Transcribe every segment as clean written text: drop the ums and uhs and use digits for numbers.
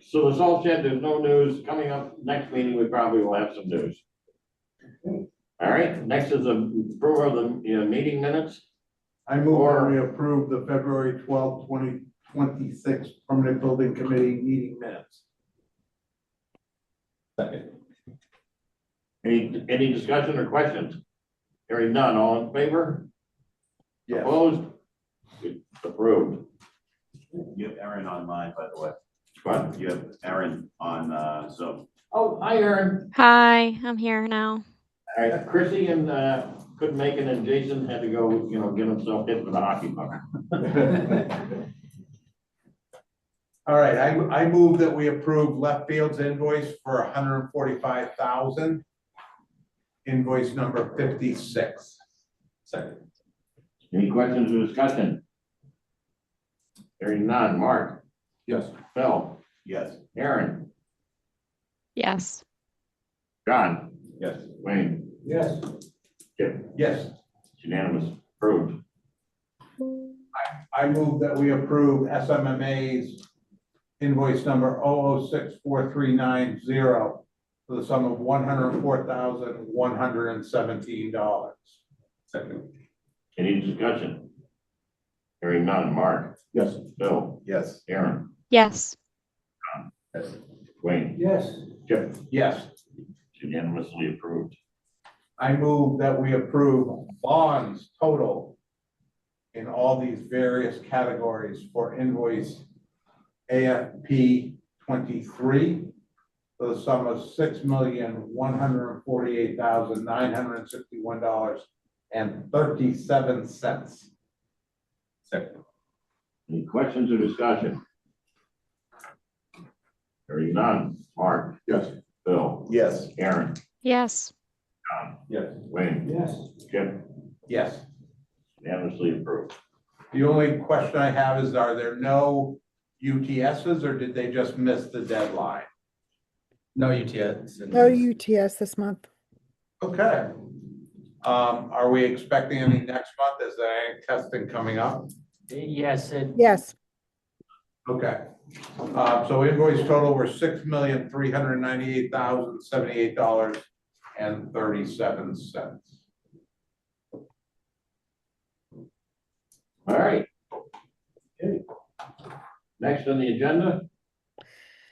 so the salt shed, there's no news. Coming up next meeting, we probably will have some news. All right, next is the approval of the meeting minutes. I move that we approve the February 12th, 2026 Permanent Building Committee meeting minutes. Second. Any discussion or questions? Hearing none, all in favor? Yes. Opposed? Approved. You have Aaron on mine, by the way. What? You have Aaron on Zoom. Oh, hi, Aaron. Hi, I'm here now. All right, Chrissy and couldn't make it, and Jason had to go, get himself hit with a hockey puck. All right, I move that we approve Left Field's invoice for $145,000. Invoice number 56. Second. Any questions or discussion? Hearing none. Mark? Yes. Phil? Yes. Aaron? Yes. John? Yes. Wayne? Yes. Chip? Yes. It's unanimous. Approved. I move that we approve SMMA's invoice number 0064390 for the sum of $104,117. Second. Any discussion? Hearing none. Mark? Yes. Phil? Yes. Aaron? Yes. Yes. Wayne? Yes. Chip? Yes. It's unanimously approved. I move that we approve bonds total in all these various categories for invoice AFP 23 for the sum of $6,148,961.37. Second. Any questions or discussion? Hearing none. Mark? Yes. Phil? Yes. Aaron? Yes. John? Yes. Wayne? Yes. Chip? Yes. Unanimously approved. The only question I have is, are there no UTSs or did they just miss the deadline? No UTS. No UTS this month. Okay. Are we expecting any next month? Is there any testing coming up? Yes, Yes, Okay. So invoice total were $6,398,078.37. All right. Okay. Next on the agenda,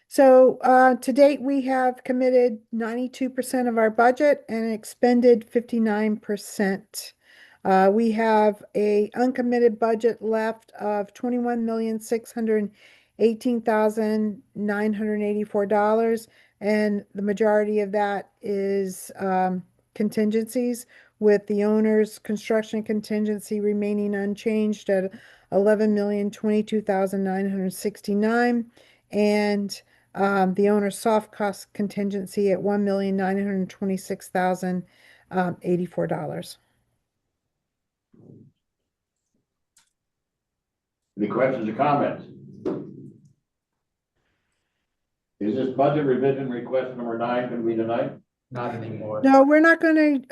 so to date, we have committed 92% of our budget and expended 59%. We have a uncommitted budget left of $21,618,984, and the majority of that is contingencies, with the owner's construction contingency remaining unchanged at $11,022,969, and the owner's soft cost contingency at $1,926,084. any questions or comments? Is this budget revision request number 9 going to be tonight? not anymore. No, we're not going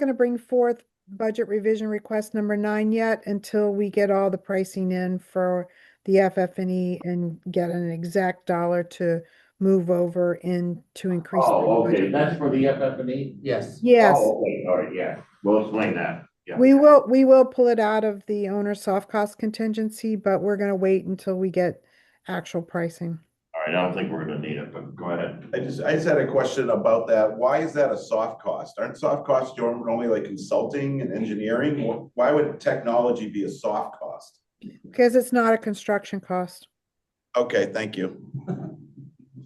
to bring forth budget revision request number 9 yet until we get all the pricing in for the FF&E and get an exact dollar to move over in to increase. the Oh, okay, budget. that's for the FF&E? Yes. Yes, Oh, okay, all right, yeah, we'll explain that, yeah. we will pull it out of the owner's soft cost contingency, but we're going to wait until we get actual pricing. All right, I don't think we're gonna need it, but go ahead. I just had a question about that. Why is that a soft cost? Aren't soft costs normally like consulting and engineering? Why would technology be a soft cost? Because it's not a construction cost. Okay, thank you.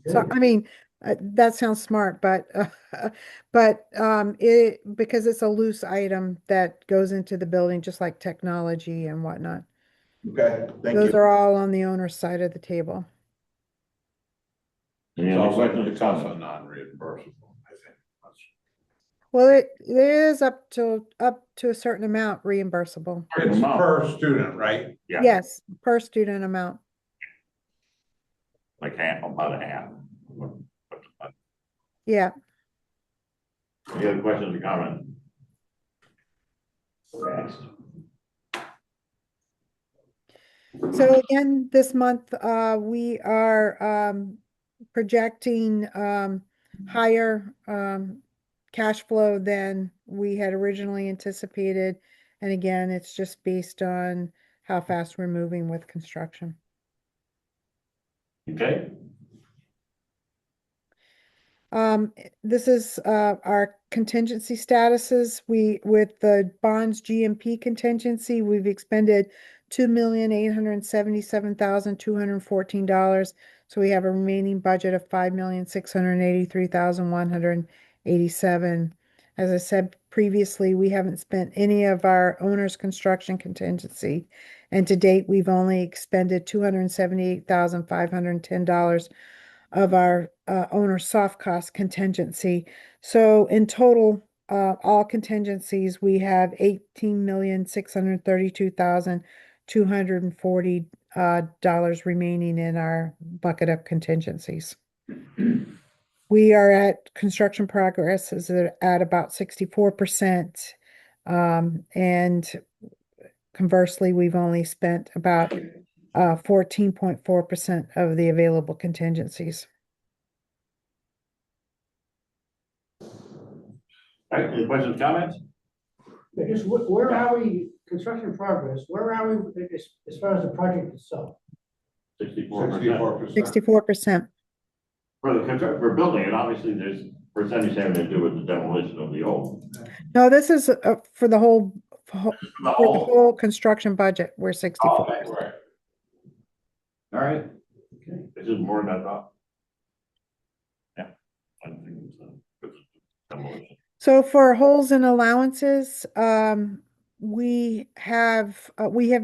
So, I mean, that sounds smart, but because it's a loose item that goes into the building, just like technology and whatnot. Okay, thank Those you. are all on the owner's side of the table. Any It's other also, questions or it's also comments? non-reimbursable, I think. Well, it is up to a certain amount reimbursable. It's per student, right? Yeah. Yes, per student amount. Like half, about a half. Yeah. Any other questions or comments? Next. So again, this month, we are, projecting, higher, cash flow than we had originally anticipated. And again, it's just based on how fast we're moving with construction. Okay, This is, our contingency statuses. With the bonds GMP contingency, we've expended $2,877,214. So we have a remaining budget of $5,683,187. As I said previously, we haven't spent any of our owner's construction contingency. And to date, we've only expended $278,510 of our owner soft cost contingency. So in total, all contingencies, we have $18,632,240 dollars remaining in our bucket of contingencies. We are at construction progress is at about 64%. And conversely, we've only spent about 14.4% of the available contingencies. all right, any questions, comments? Yeah, just where are we, construction progress, where are we as far as the project itself? 64%. 64%. For the construct, for building it, obviously, there's percentage having to do with the demolition of the old. No, this is for the whole, The for the whole, whole construction budget, we're 64. okay, right. All right, okay, this is more than I thought. Yeah. I think it's, good demolition. So for holes and allowances, we have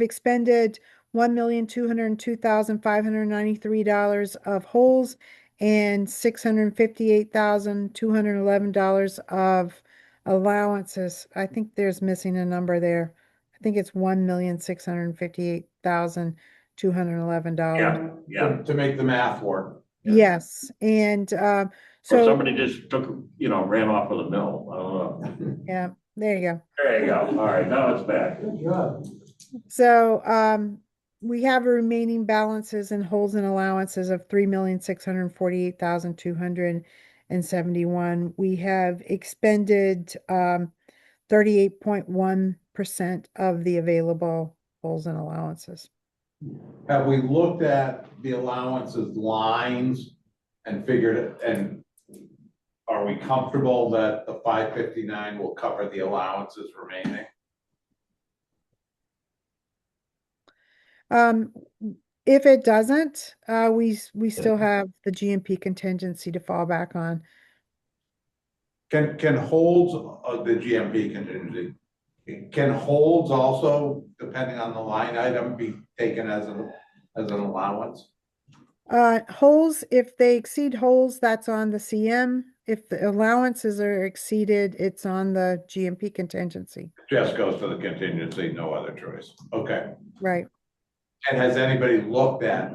expended $1,202,593 of holes and $658,211 of allowances. I think there's missing a number there. I think it's $1,658,211. Yeah, yeah, To make the math work. Yes, and or so somebody just took, ran off with a mill, I don't know. yeah, there you go. There you go, all right, now it's back. Good job. So, we have remaining balances and holes and allowances of $3,648,271. We have expended, 38.1% of the available holes and allowances. Have we looked at the allowances lines and figured it, and are we comfortable that the 559 will cover the allowances remaining? If it doesn't, we still have the GMP contingency to fall back on. Can holds, the GMP contingency, can holds also, depending on the line item, be taken as an allowance? Holes, if they exceed holes, that's on the CM. If the allowances are exceeded, it's on the GMP contingency. Just goes to the contingency, no other choice. Okay. Right. And has anybody looked at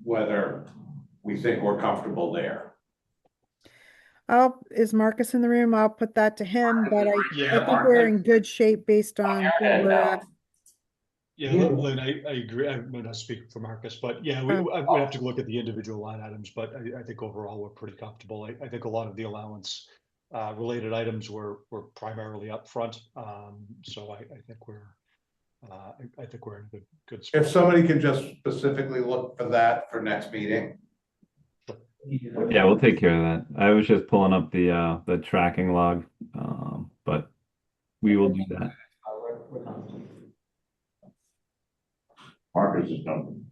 whether we think we're comfortable there? Is Marcus in the room? I'll put that to him, but I Yeah, think we're in good shape based on where we're at. Yeah, Lynn, I agree. I might not speak for Marcus, but yeah, we have to look at the individual line items, but I think overall we're pretty comfortable. I think a lot of the allowance related items were primarily upfront. So I think we're in a good spot. If somebody can just specifically look for that for next meeting. Yeah, we'll take care of that. I was just pulling up the tracking log, but we will do that. Marcus is coming.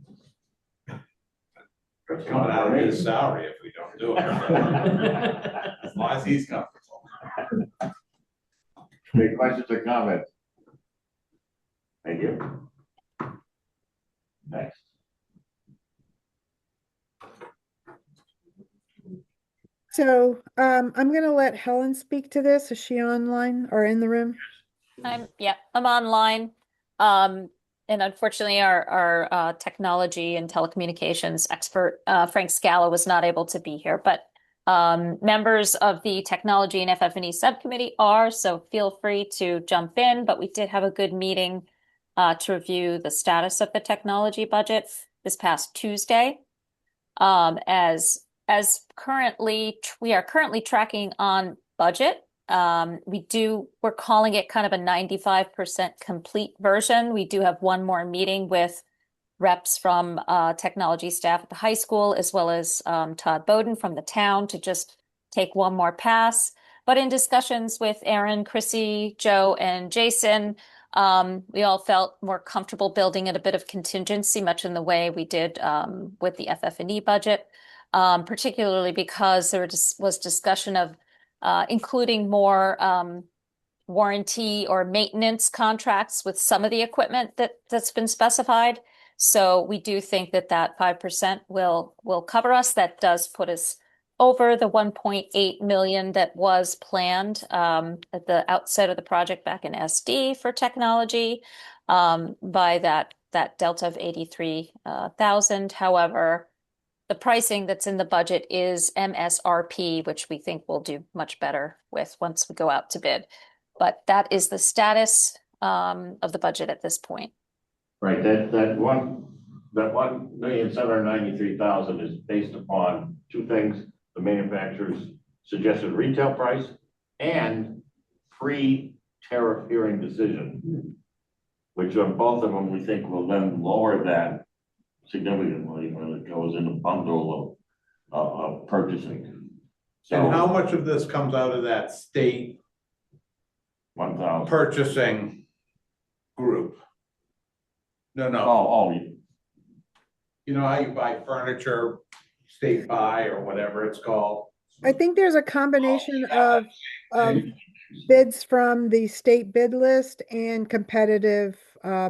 It's coming out of his salary if we don't do it. As long as he's comfortable. Any questions or comments? Thank you. Next. So, I'm gonna let Helen speak to this. Is she online or in the room? I'm online. And unfortunately, our technology and telecommunications expert, Frank Scala, was not able to be here, but members of the technology and FF&E subcommittee are, so feel free to jump in. But we did have a good meeting to review the status of the technology budget this past Tuesday. As currently, we are currently tracking on budget. We're calling it kind of a 95% complete version. We do have one more meeting with reps from technology staff at the high school, as well as Todd Bowden from the town to just take one more pass. But in discussions with Aaron, Chrissy, Joe, and Jason, we all felt more comfortable building in a bit of contingency, much in the way we did with the FF&E budget, particularly because there was discussion of including more warranty or maintenance contracts with some of the equipment that's been specified. So we do think that 5% will cover us. That does put us over the 1.8 million that was planned at the outset of the project back in SD for technology by that delta of 83,000. However, the pricing that's in the budget is MSRP, which we think we'll do much better with once we go out to bid. But that is the status of the budget at this point. Right, that 1,793,000 is based upon two things: the manufacturer's suggested retail price and pre-tariff hearing decision, which on both of them we think will then lower that significantly when it goes in a bundle of purchasing. So And how much of this comes out of that state 1,000. purchasing group? No, Oh, you know how you buy furniture, state buy or whatever it's called? I think there's a combination of bids from the state bid list and competitive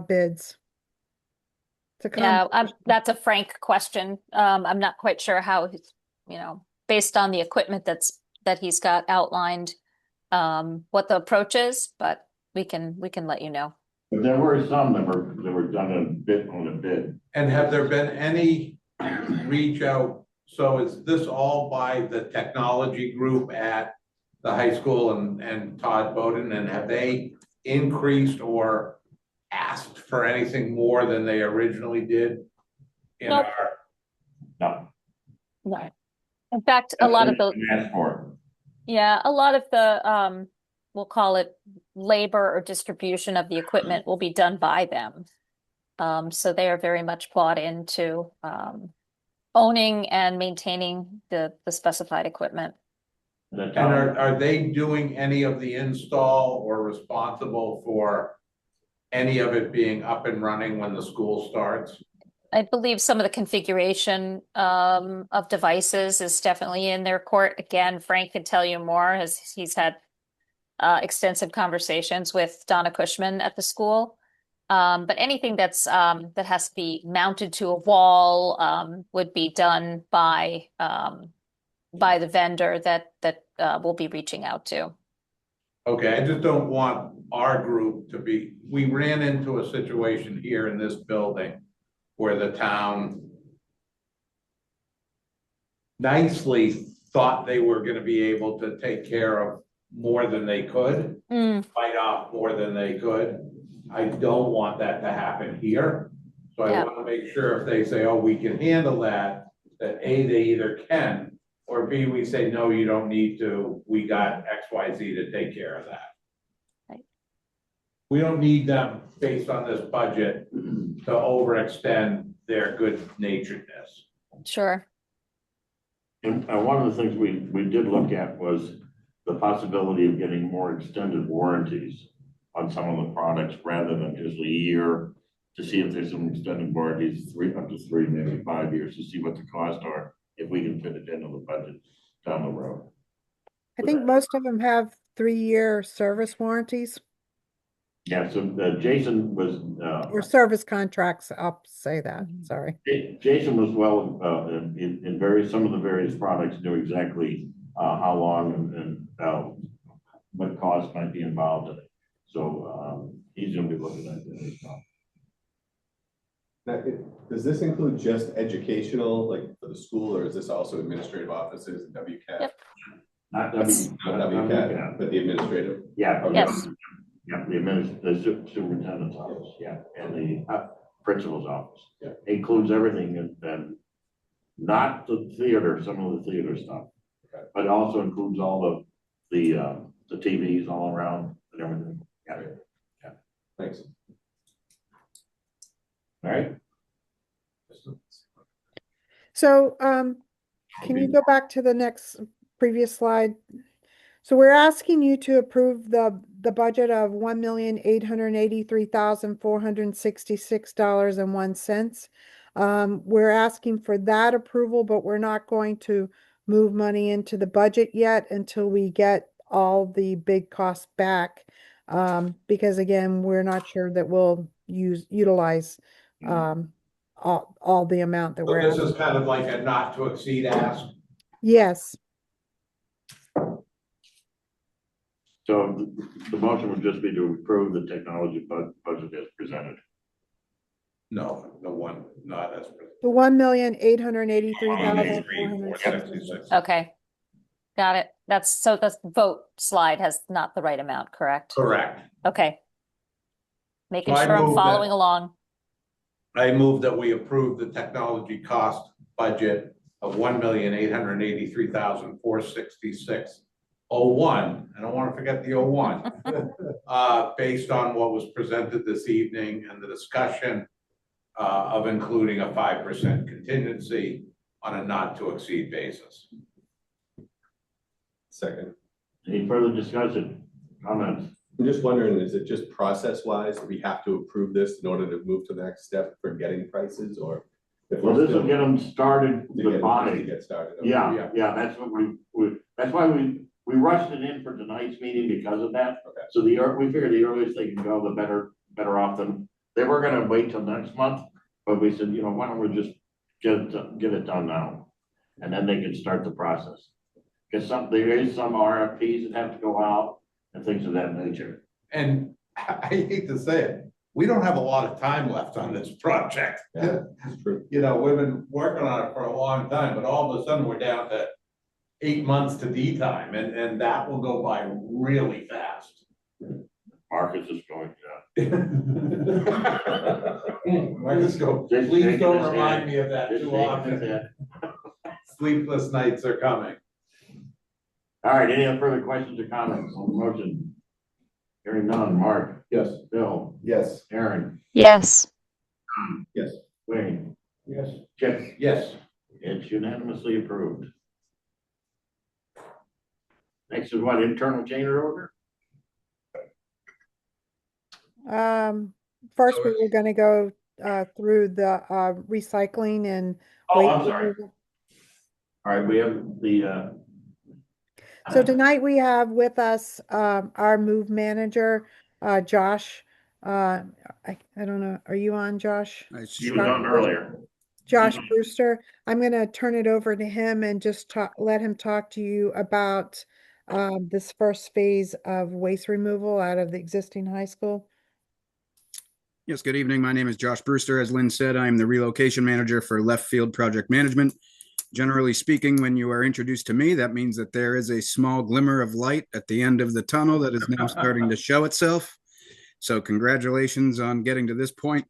bids. It's a Yeah, combination. that's a Frank question. I'm not quite sure how, based on the equipment that he's got outlined, what the approach is, but we can let you know. but there were some that were done on a bid. And have there been any reach out? So is this all by the technology group at the high school and Todd Bowden? And have they increased or asked for anything more than they originally did? Nope. No. Right. In fact, a lot of the Asked for. Yeah, a lot of the we'll call it labor or distribution of the equipment will be done by them. So they are very much bought into owning and maintaining the specified equipment. And are they doing any of the install or responsible for any of it being up and running when the school starts? I believe some of the configuration of devices is definitely in their court. Again, Frank could tell you more as he's had extensive conversations with Donna Cushman at the school. But anything that has to be mounted to a wall would be done by the vendor that we'll be reaching out to. Okay, I just don't want our group to be, we ran into a situation here in this building where the town nicely thought they were gonna be able to take care of more than they could, fight off more than they could. I don't want that to happen here. So I Yeah. wanna make sure if they say, oh, we can handle that, that A, they either can, or B, we say, no, you don't need to, we got X, Y, Z to take care of that. Right. We don't need them, based on this budget, to overextend their good naturedness. Sure. And one of the things we did look at was the possibility of getting more extended warranties on some of the products rather than just a year, to see if there's some extended warranties, up to 3, maybe 5 years, to see what the costs are, if we can fit it into the budget down the road. I think most of them have 3-year service warranties Yeah, so Jason was, or service contracts. I'll say that, sorry. Jason was well, in some of the various products, knew exactly how long and what cost might be involved in it. So he's gonna be looking at that as well. Now, does this include just educational, like for the school, or is this also administrative offices and WCAT? Yep. Not It's- not Not WCAT, but the administrative? Yeah. Yes. Yeah, the superintendent's office, yeah, and the principal's office. Yeah. Includes everything and not the theater, some of the theater stuff. Okay. But also includes all the TVs all around and everything. Yeah. Thanks. All right. So, can you go back to the next previous slide? So we're asking you to approve the budget of $1,883,466.01. We're asking for that approval, but we're not going to move money into the budget yet until we get all the big costs back. Because again, we're not sure that we'll utilize all the amount that So we're this asking. is kind of like a not to exceed ask. Yes. So the motion would just be to approve the technology budget as presented. No, the one, not as. The $1,883,466. Okay. Got it. So the vote slide has not the right amount, correct? Correct. Okay. Making So I sure I'm move following that- along. I move that we approve the technology cost budget of $1,883,466.01. I don't want to forget the 01. Based on what was presented this evening and the discussion of including a 5% contingency on a not to exceed basis. Second. Any further discussion, comments? I'm just wondering, is it just process-wise, we have to approve this in order to move to the next step for getting prices, or? if Well, we're this will still- get them started, to the get- to body. get started? Okay. Yeah, that's what that's why we rushed it in for tonight's meeting because of that. Okay. So we figure the earliest they can go, the better off than, they were gonna wait till next month, but we said, why don't we just get it done now? And then they can start the process. Because there is some RFPs that have to go out and things of that nature. And I hate to say it, we don't have a lot of time left on this project. Yeah, that's true. We've been working on it for a long time, but all of a sudden we're down to 8 months to D time, and that will go by really fast. Marcus is going, Marcus, Just please shaking don't his remind head. me of that Just too shaking often. his head. Sleepless nights are coming. All right, any other further questions or comments on the motion? Hearing none, Mark, Yes. Bill, Yes. Aaron, Yes. Yes. Wayne, Yes. Chip, Yes. it's unanimously approved. Next is what, internal change order? First we were gonna go through the recycling and Oh, waste I'm sorry. removal. All right, we have the, So tonight we have with us our move manager, Josh. I don't know, are you on, Josh? he was on earlier. Josh Brewster. I'm gonna turn it over to him and just let him talk to you about this first phase of waste removal out of the existing high school. Yes, good evening. My name is Josh Brewster. As Lynn said, I'm the relocation manager for Left Field Project Management. Generally speaking, when you are introduced to me, that means that there is a small glimmer of light at the end of the tunnel that is now starting to show itself. So congratulations on getting to this point.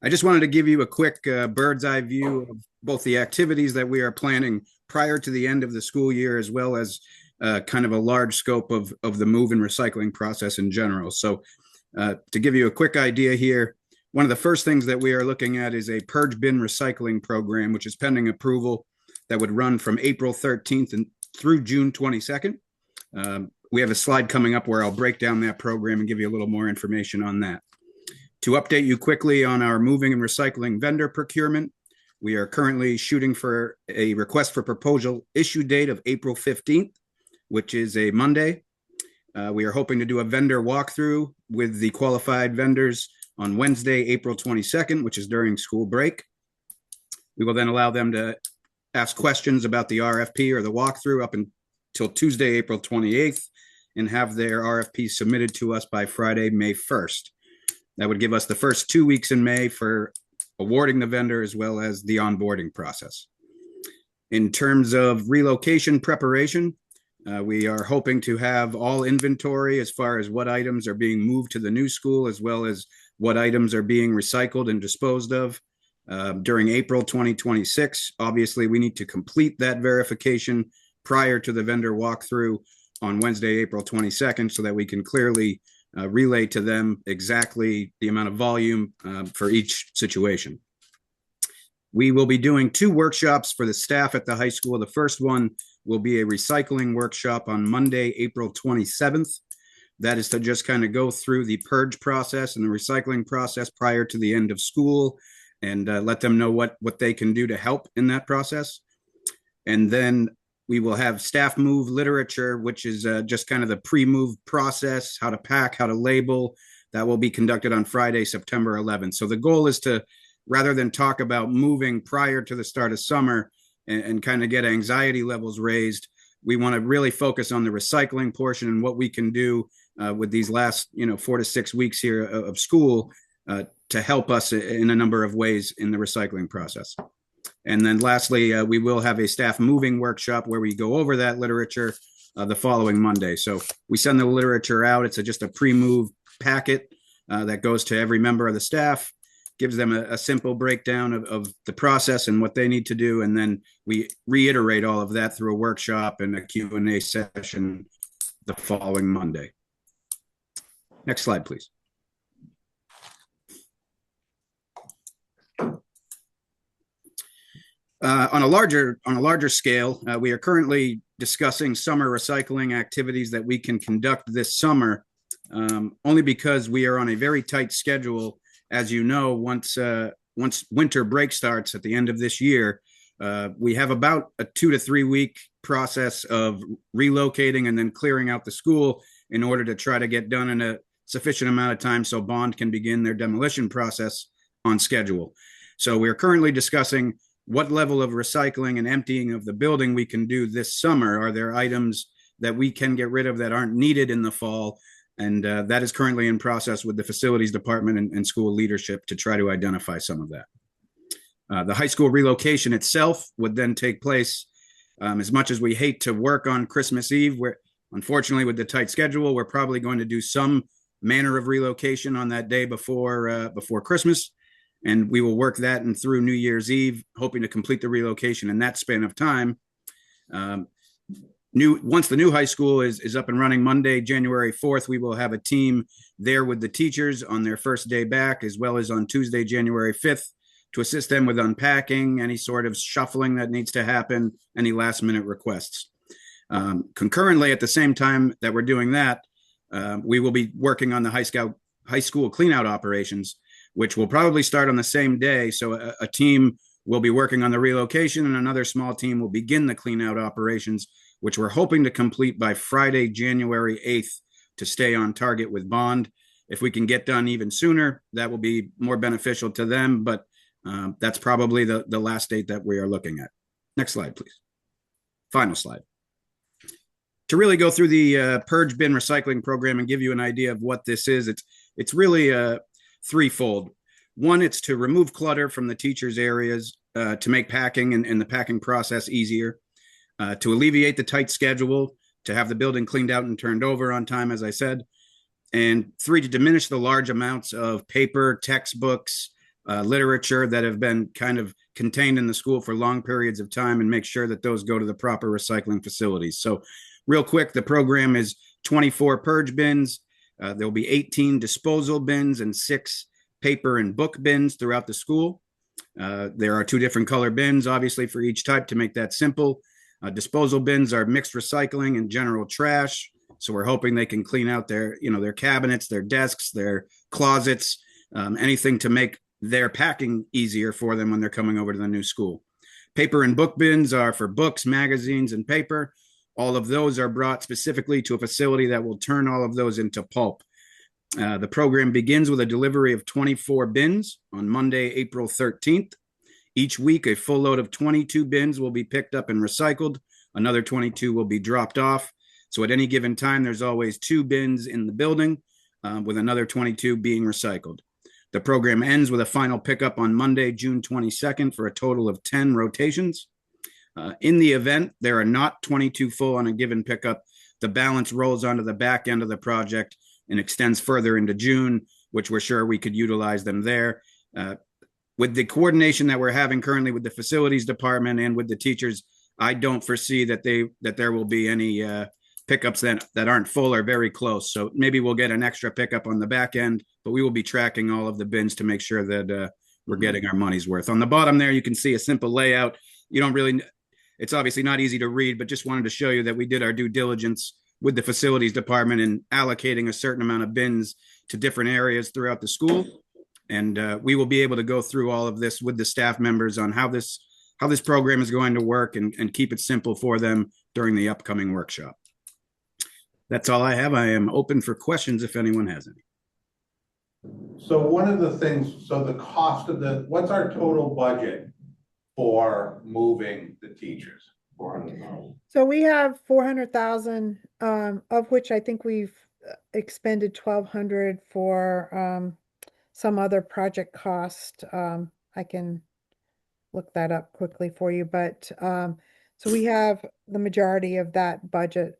I just wanted to give you a quick bird's eye view of both the activities that we are planning prior to the end of the school year, as well as kind of a large scope of the move and recycling process in general. So to give you a quick idea here, one of the first things that we are looking at is a purge bin recycling program, which is pending approval, that would run from April 13th and through June 22nd. We have a slide coming up where I'll break down that program and give you a little more information on that. To update you quickly on our moving and recycling vendor procurement, we are currently shooting for a request for proposal issue date of April 15th, which is a Monday. We are hoping to do a vendor walkthrough with the qualified vendors on Wednesday, April 22nd, which is during school break. We will then allow them to ask questions about the RFP or the walkthrough up until Tuesday, April 28th, and have their RFP submitted to us by Friday, May 1st. That would give us the first 2 weeks in May for awarding the vendor as well as the onboarding process. In terms of relocation preparation, We are hoping to have all inventory as far as what items are being moved to the new school, as well as what items are being recycled and disposed of during April 2026. Obviously, we need to complete that verification prior to the vendor walkthrough on Wednesday, April 22nd, so that we can clearly relay to them exactly the amount of volume for each situation. We will be doing 2 workshops for the staff at the high school. The first one will be a recycling workshop on Monday, April 27th. That is to just kind of go through the purge process and the recycling process prior to the end of school and let them know what they can do to help in that process. And then we will have staff move literature, which is just kind of the pre-move process, how to pack, how to label. That will be conducted on Friday, September 11th. So the goal is to, rather than talk about moving prior to the start of summer and kind of get anxiety levels raised, we want to really focus on the recycling portion and what we can do with these last 4 to 6 weeks here of school to help us in a number of ways in the recycling process. And then lastly, we will have a staff moving workshop where we go over that literature the following Monday. So we send the literature out. It's just a pre-move packet that goes to every member of the staff, gives them a simple breakdown of the process and what they need to do. And then we reiterate all of that through a workshop and a Q&A session the following Monday. Next slide, please. On a larger scale, we are currently discussing summer recycling activities that we can conduct this summer, only because we are on a very tight schedule. As you know, once winter break starts at the end of this year, we have about a 2 to 3 week process of relocating and then clearing out the school in order to try to get done in a sufficient amount of time so Bond can begin their demolition process on schedule. So we're currently discussing what level of recycling and emptying of the building we can do this summer. Are there items that we can get rid of that aren't needed in the fall? And that is currently in process with the facilities department and school leadership to try to identify some of that. The high school relocation itself would then take place. As much as we hate to work on Christmas Eve, where unfortunately with the tight schedule, we're probably going to do some manner of relocation on that day before Christmas. And we will work that and through New Year's Eve, hoping to complete the relocation in that span of time. Once the new high school is up and running Monday, January 4th, we will have a team there with the teachers on their first day back, as well as on Tuesday, January 5th, to assist them with unpacking, any sort of shuffling that needs to happen, any last minute requests. Concurrently, at the same time that we're doing that, we will be working on the high school cleanout operations, which will probably start on the same day. So a team will be working on the relocation and another small team will begin the cleanout operations, which we're hoping to complete by Friday, January 8th to stay on target with Bond. If we can get done even sooner, that will be more beneficial to them, but that's probably the last date that we are looking at. Next slide, please. Final slide. To really go through the purge bin recycling program and give you an idea of what this is, it's really threefold. One, it's to remove clutter from the teachers' areas to make packing and the packing process easier, to alleviate the tight schedule, to have the building cleaned out and turned over on time, as I said, and 3, to diminish the large amounts of paper, textbooks, literature that have been kind of contained in the school for long periods of time and make sure that those go to the proper recycling facilities. So real quick, the program is 24 purge bins. There'll be 18 disposal bins and 6 paper and book bins throughout the school. There are 2 different color bins, obviously, for each type to make that simple. Disposal bins are mixed recycling and general trash. So we're hoping they can clean out their cabinets, their desks, their closets, anything to make their packing easier for them when they're coming over to the new school. Paper and book bins are for books, magazines, and paper. All of those are brought specifically to a facility that will turn all of those into pulp. The program begins with a delivery of 24 bins on Monday, April 13th. Each week, a full load of 22 bins will be picked up and recycled. Another 22 will be dropped off. So at any given time, there's always 2 bins in the building, with another 22 being recycled. The program ends with a final pickup on Monday, June 22nd, for a total of 10 rotations. In the event there are not 22 full on a given pickup, the balance rolls onto the back end of the project and extends further into June, which we're sure we could utilize them there. With the coordination that we're having currently with the facilities department and with the teachers, I don't foresee that there will be any pickups that aren't full or very close. So maybe we'll get an extra pickup on the back end, but we will be tracking all of the bins to make sure that we're getting our money's worth. On the bottom there, you can see a simple layout. You don't really, it's obviously not easy to read, but just wanted to show you that we did our due diligence with the facilities department in allocating a certain amount of bins to different areas throughout the school. And we will be able to go through all of this with the staff members on how this program is going to work and keep it simple for them during the upcoming workshop. That's all I have. I am open for questions if anyone has any. So one of the things, so the cost of what's our total budget for moving the teachers? 400,000. So we have 400,000, of which I think we've expended 1,200 for some other project cost. I can look that up quickly for you, but so we have the majority of that budget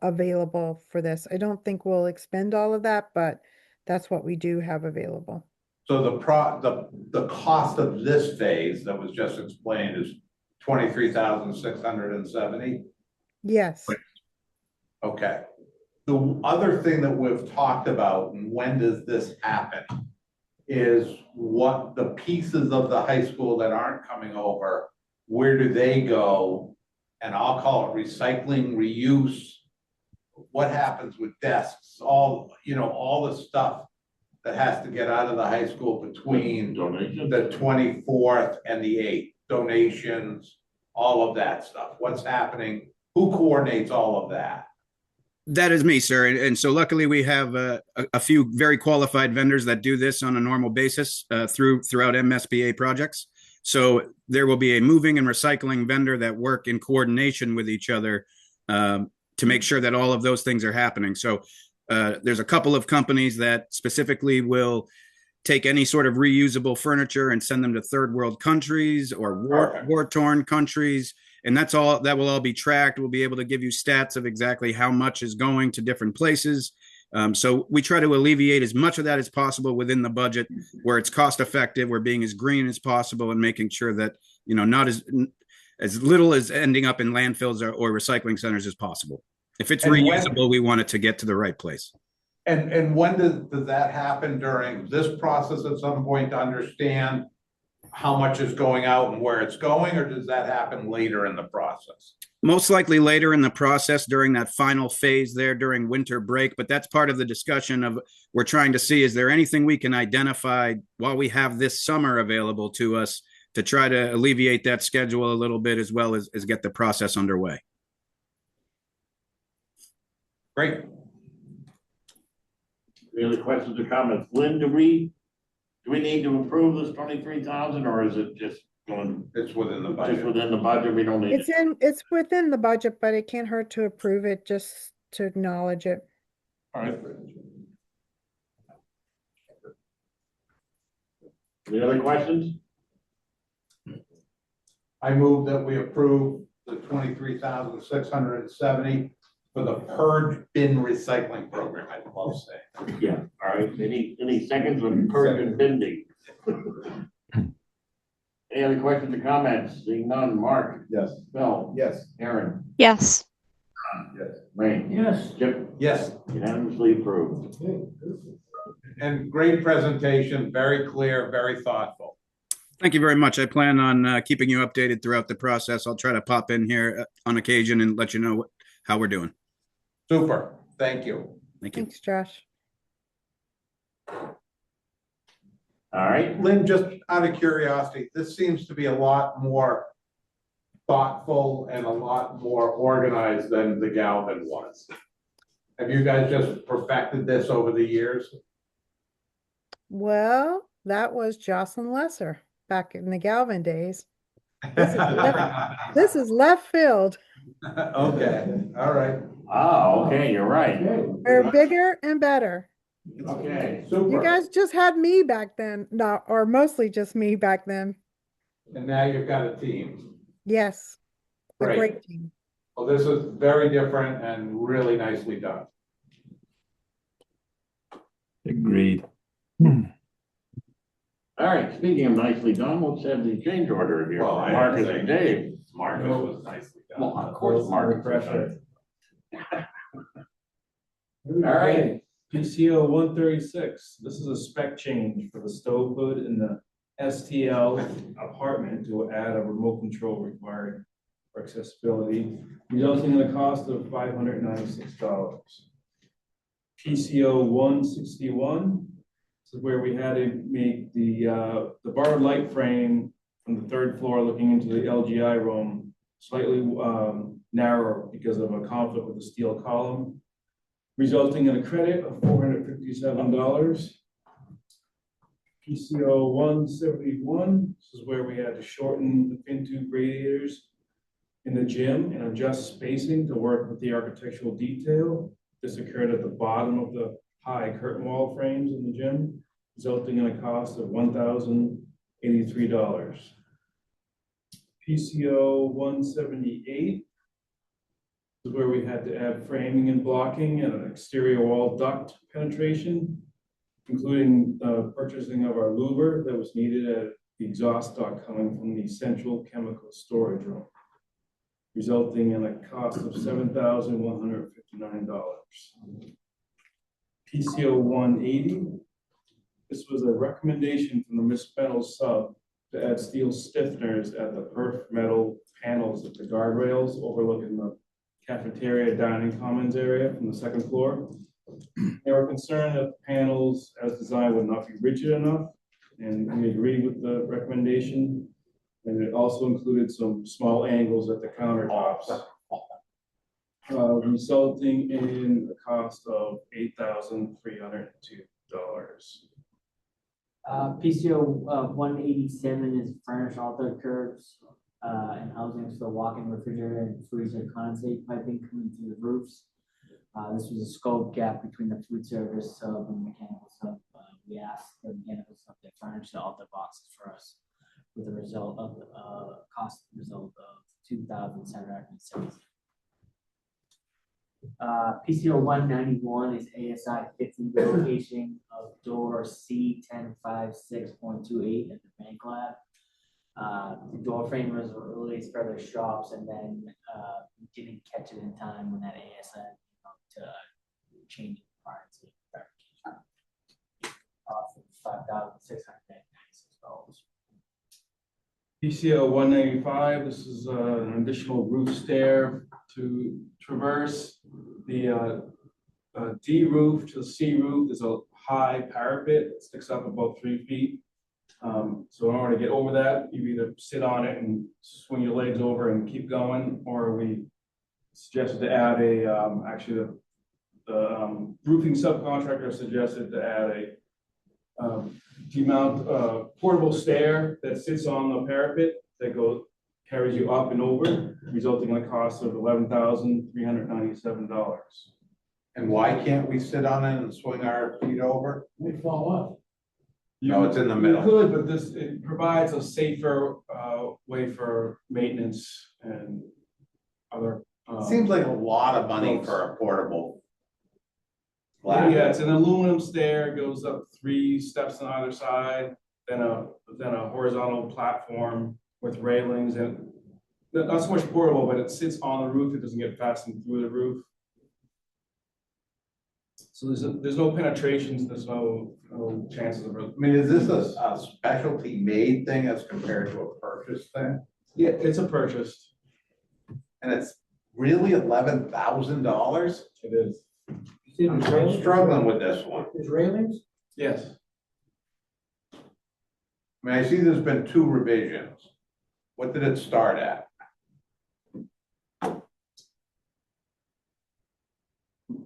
available for this. I don't think we'll expend all of that, but that's what we do have available. So the cost of this phase that was just explained is 23,670? Yes. Okay. The other thing that we've talked about, and when does this happen, is what the pieces of the high school that aren't coming over, where do they go? And I'll call it recycling, reuse. What happens with desks, all the stuff that has to get out of the high school between Donations? the 24th and the 8th, donations, all of that stuff. What's happening? Who coordinates all of that? That is me, sir. And so luckily we have a few very qualified vendors that do this on a normal basis throughout MSBA projects. So there will be a moving and recycling vendor that work in coordination with each other to make sure that all of those things are happening. So there's a couple of companies that specifically will take any sort of reusable furniture and send them to third world countries or war-torn countries. And that will all be tracked. We'll be able to give you stats of exactly how much is going to different places. So we try to alleviate as much of that as possible within the budget where it's cost effective. We're being as green as possible and making sure that, not as little as ending up in landfills or recycling centers as possible. If it's reusable, we want it to get to the right place. And when does that happen during this process at some point to understand how much is going out and where it's going, or does that happen later in the process? Most likely later in the process during that final phase there during winter break, but that's part of the discussion of we're trying to see, is there anything we can identify while we have this summer available to us to try to alleviate that schedule a little bit as well as get the process underway. Great. Any other questions or comments? Lynn, do we need to approve this 23,000 or is it just going? It's within the budget. Just within the budget, we don't need it. It's within the budget, but it can't hurt to approve it, just to acknowledge it. All right. Any other questions? I move that we approve the 23,670 for the purge bin recycling program. I love saying. Yeah, all right. Any seconds on purge and bending? Any other questions or comments? Seeing none, Mark? Yes. Bill? Yes. Aaron? Yes. Yes. Wayne? Yes. Chip? Yes, Unanimously approved. and great presentation, very clear, very thoughtful. Thank you very much. I plan on keeping you updated throughout the process. I'll try to pop in here on occasion and let you know how we're doing. Super, thank you. Thank you. Thanks, Josh. All right. Lynn, just out of curiosity, this seems to be a lot more thoughtful and a lot more organized than the Galvin was. Have you guys just perfected this over the years? Well, that was Jocelyn Lesser back in the Galvin days. This is left field. Okay, all right. Oh, okay, you're right. We're bigger and better. Okay. You Super. guys just had me back then, no, or mostly just me back then. And now you've got a team. Yes, a Great. great team. Well, this is very different and really nicely done. Agreed. All right, speaking of nicely done, let's have the change order here. Well, I Marcus didn't and say- Dave. Marcus was nicely done. Well, of course, Marcus. was done. All right. PCO 136, this is a spec change for the stove hood in the STL apartment to add a remote control required for accessibility, resulting in a cost of $596. PCO 161, this is where we had to make the barred light frame from the third floor looking into the LGI room slightly narrower because of a conflict with the steel column, resulting in a credit of $457. PCO 171, this is where we had to shorten the pin tube radiators in the gym and adjust spacing to work with the architectural detail. This occurred at the bottom of the high curtain wall frames in the gym, resulting in a cost of $1,083. PCO 178 is where we had to add framing and blocking and an exterior wall duct penetration, including purchasing of our louver that was needed at the exhaust duct coming from the central chemical storage room, resulting in a cost of $7,159. PCO 180, this was a recommendation from the Miss Reynolds sub to add steel stiffeners at the perf metal panels at the guardrails overlooking the cafeteria dining commons area from the second floor. They were concerned that the panels as designed would not be rigid enough, and we agreed with the recommendation. And it also included some small angles at the countertops, resulting in a cost of $8,302. PCO 187 is furnished altered curbs and housings for walk-in refrigerator and freezer condensate piping coming through the roofs. This was a scope gap between the food service sub and mechanical sub. We asked the mechanical sub to furnish the altar boxes for us, with a result of cost result of $2,770. PCO 191 is ASI 50 relocation of door C1056.28 at the bank lab. The door frame was released for their shops, and then we didn't catch it in time when that ASI came up to change the parts of fabrication. Cost of $5,696. PCO 195, this is an additional roof stair to traverse the D roof to the C roof. There's a high parapet that sticks up about 3 feet. So in order to get over that, you either sit on it and swing your legs over and keep going, or we suggested to add a, actually the roofing subcontractor suggested to add a demount portable stair that sits on the parapet that carries you up and over, resulting in a cost of $11,397. And why can't we sit on it and swing our feet over? We fall off. No, it's in the middle. You could, but it provides a safer way for maintenance and other. Seems like a lot of money for a portable. Yeah, it's an aluminum stair, goes up 3 steps on either side, then a horizontal platform with railings, and not so much portable, but it sits on the roof. It doesn't get fastened through the roof. So there's no penetrations. There's no chances of. I mean, is this a specialty made thing as compared to a purchase thing? Yeah, it's a purchase. And it's really $11,000? It is. I'm struggling with this one. There's railings? Yes. I mean, I see there's been 2 revisions. What did it start at?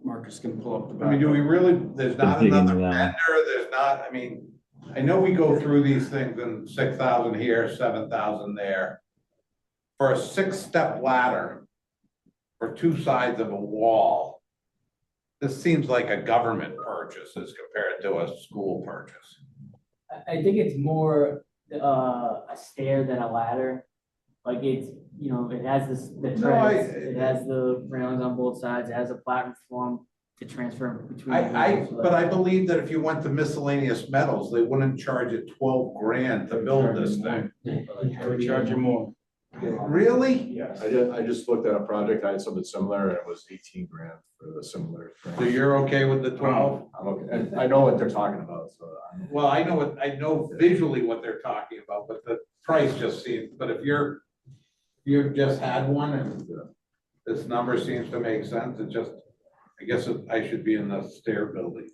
Marcus can pull up the. I mean, do we really, there's not Digging another it out. vendor, there's not, I mean, I know we go through these things and 6,000 here, 7,000 there. For a 6-step ladder for 2 sides of a wall, this seems like a government purchase as compared to a school purchase. I think it's more a stair than a ladder. Like it's, you know, it has the No, I- treads, it has the railings on both sides, it has a platform to transfer between. the vehicles, so But I that- believe that if you went to miscellaneous metals, they wouldn't charge it 12 grand to build this thing. I would charge you more. Really? Yes. I just looked at a project, I had something similar, and it was 18 grand for the similar. So you're okay with the 12? I'm okay, and I know what they're talking about, so. Well, I know visually what they're talking about, but the price just seems, but if you've just had one and this number seems to make sense, it just, I guess I should be in the stair building.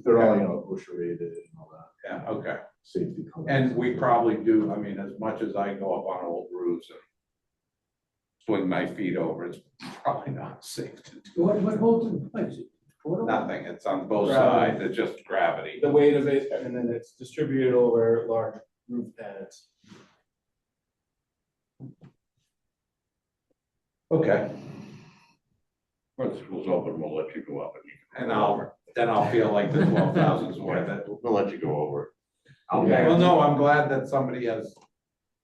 They're all, you know, OSHA rated and all that, Yeah, okay. safety. And we probably do, I mean, as much as I go up on old roofs and swing my feet over, it's probably not safe to do. What holds it in place? Portable? Nothing, it's on both Gravity. sides, it's just gravity. The weight of it, and then it's distributed over large roof pads. Okay, When the school's open, we'll let you go up and you and then I'll feel like the 12,000 is worth it. We'll let you go over it. Okay, well, no, I'm glad that somebody has,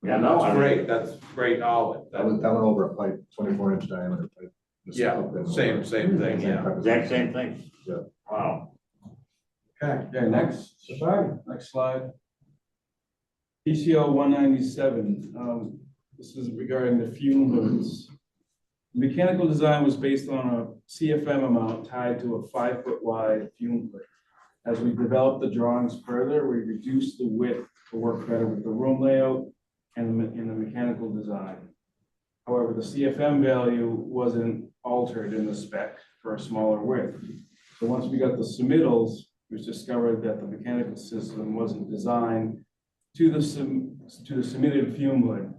Yeah, no, I that's mean- great, that's great knowledge. That went over a pipe, 24-inch diameter pipe. Just Yeah, up and same over. thing, yeah. Exact same thing. Yeah. Wow. Okay. Okay, next slide. PCO 197, this is regarding the fuel hoods. Mechanical design was based on a CFM amount tied to a 5-foot wide fume hood. As we developed the drawings further, we reduced the width to work better with the room layout and in the mechanical design. However, the CFM value wasn't altered in the spec for a smaller width. So once we got the submittals, it was discovered that the mechanical system wasn't designed to the submitted fume hood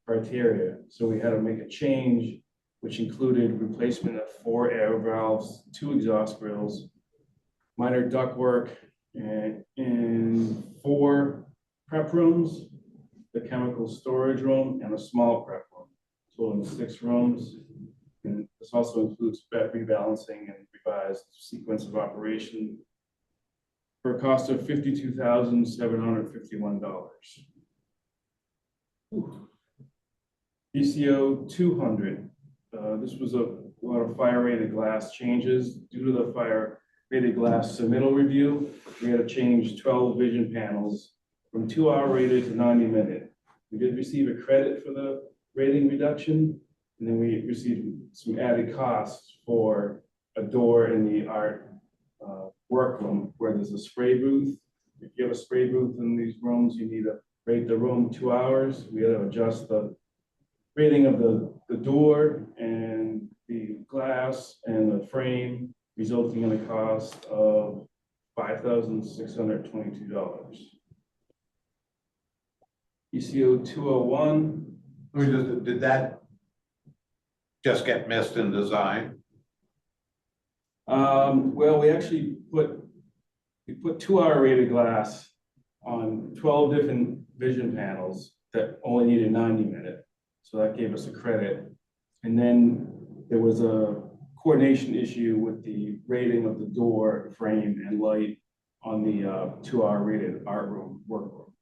criteria. So we had to make a change, which included replacement of 4 air valves, 2 exhaust grills, minor ductwork, and in 4 prep rooms, the chemical storage room, and a small prep room. So in 6 rooms. And this also includes rebalancing and revised sequence of operation for a cost of $52,751. PCO 200. This was a lot of fire rated glass changes. Due to the fire rated glass submittal review, we had to change 12 vision panels from 2-hour rated to 90-minute. We did receive a credit for the rating reduction, and then we received some added costs for a door in the art workroom where there's a spray booth. If you have a spray booth in these rooms, you need to rate the room 2 hours. We had to adjust the rating of the door and the glass and the frame, resulting in a cost of $5,622. PCO 201. Did that just get missed in design? Well, we actually put 2-hour rated glass on 12 different vision panels that only needed 90-minute. So that gave us a credit. And then there was a coordination issue with the rating of the door, frame, and light on the 2-hour rated art room workroom.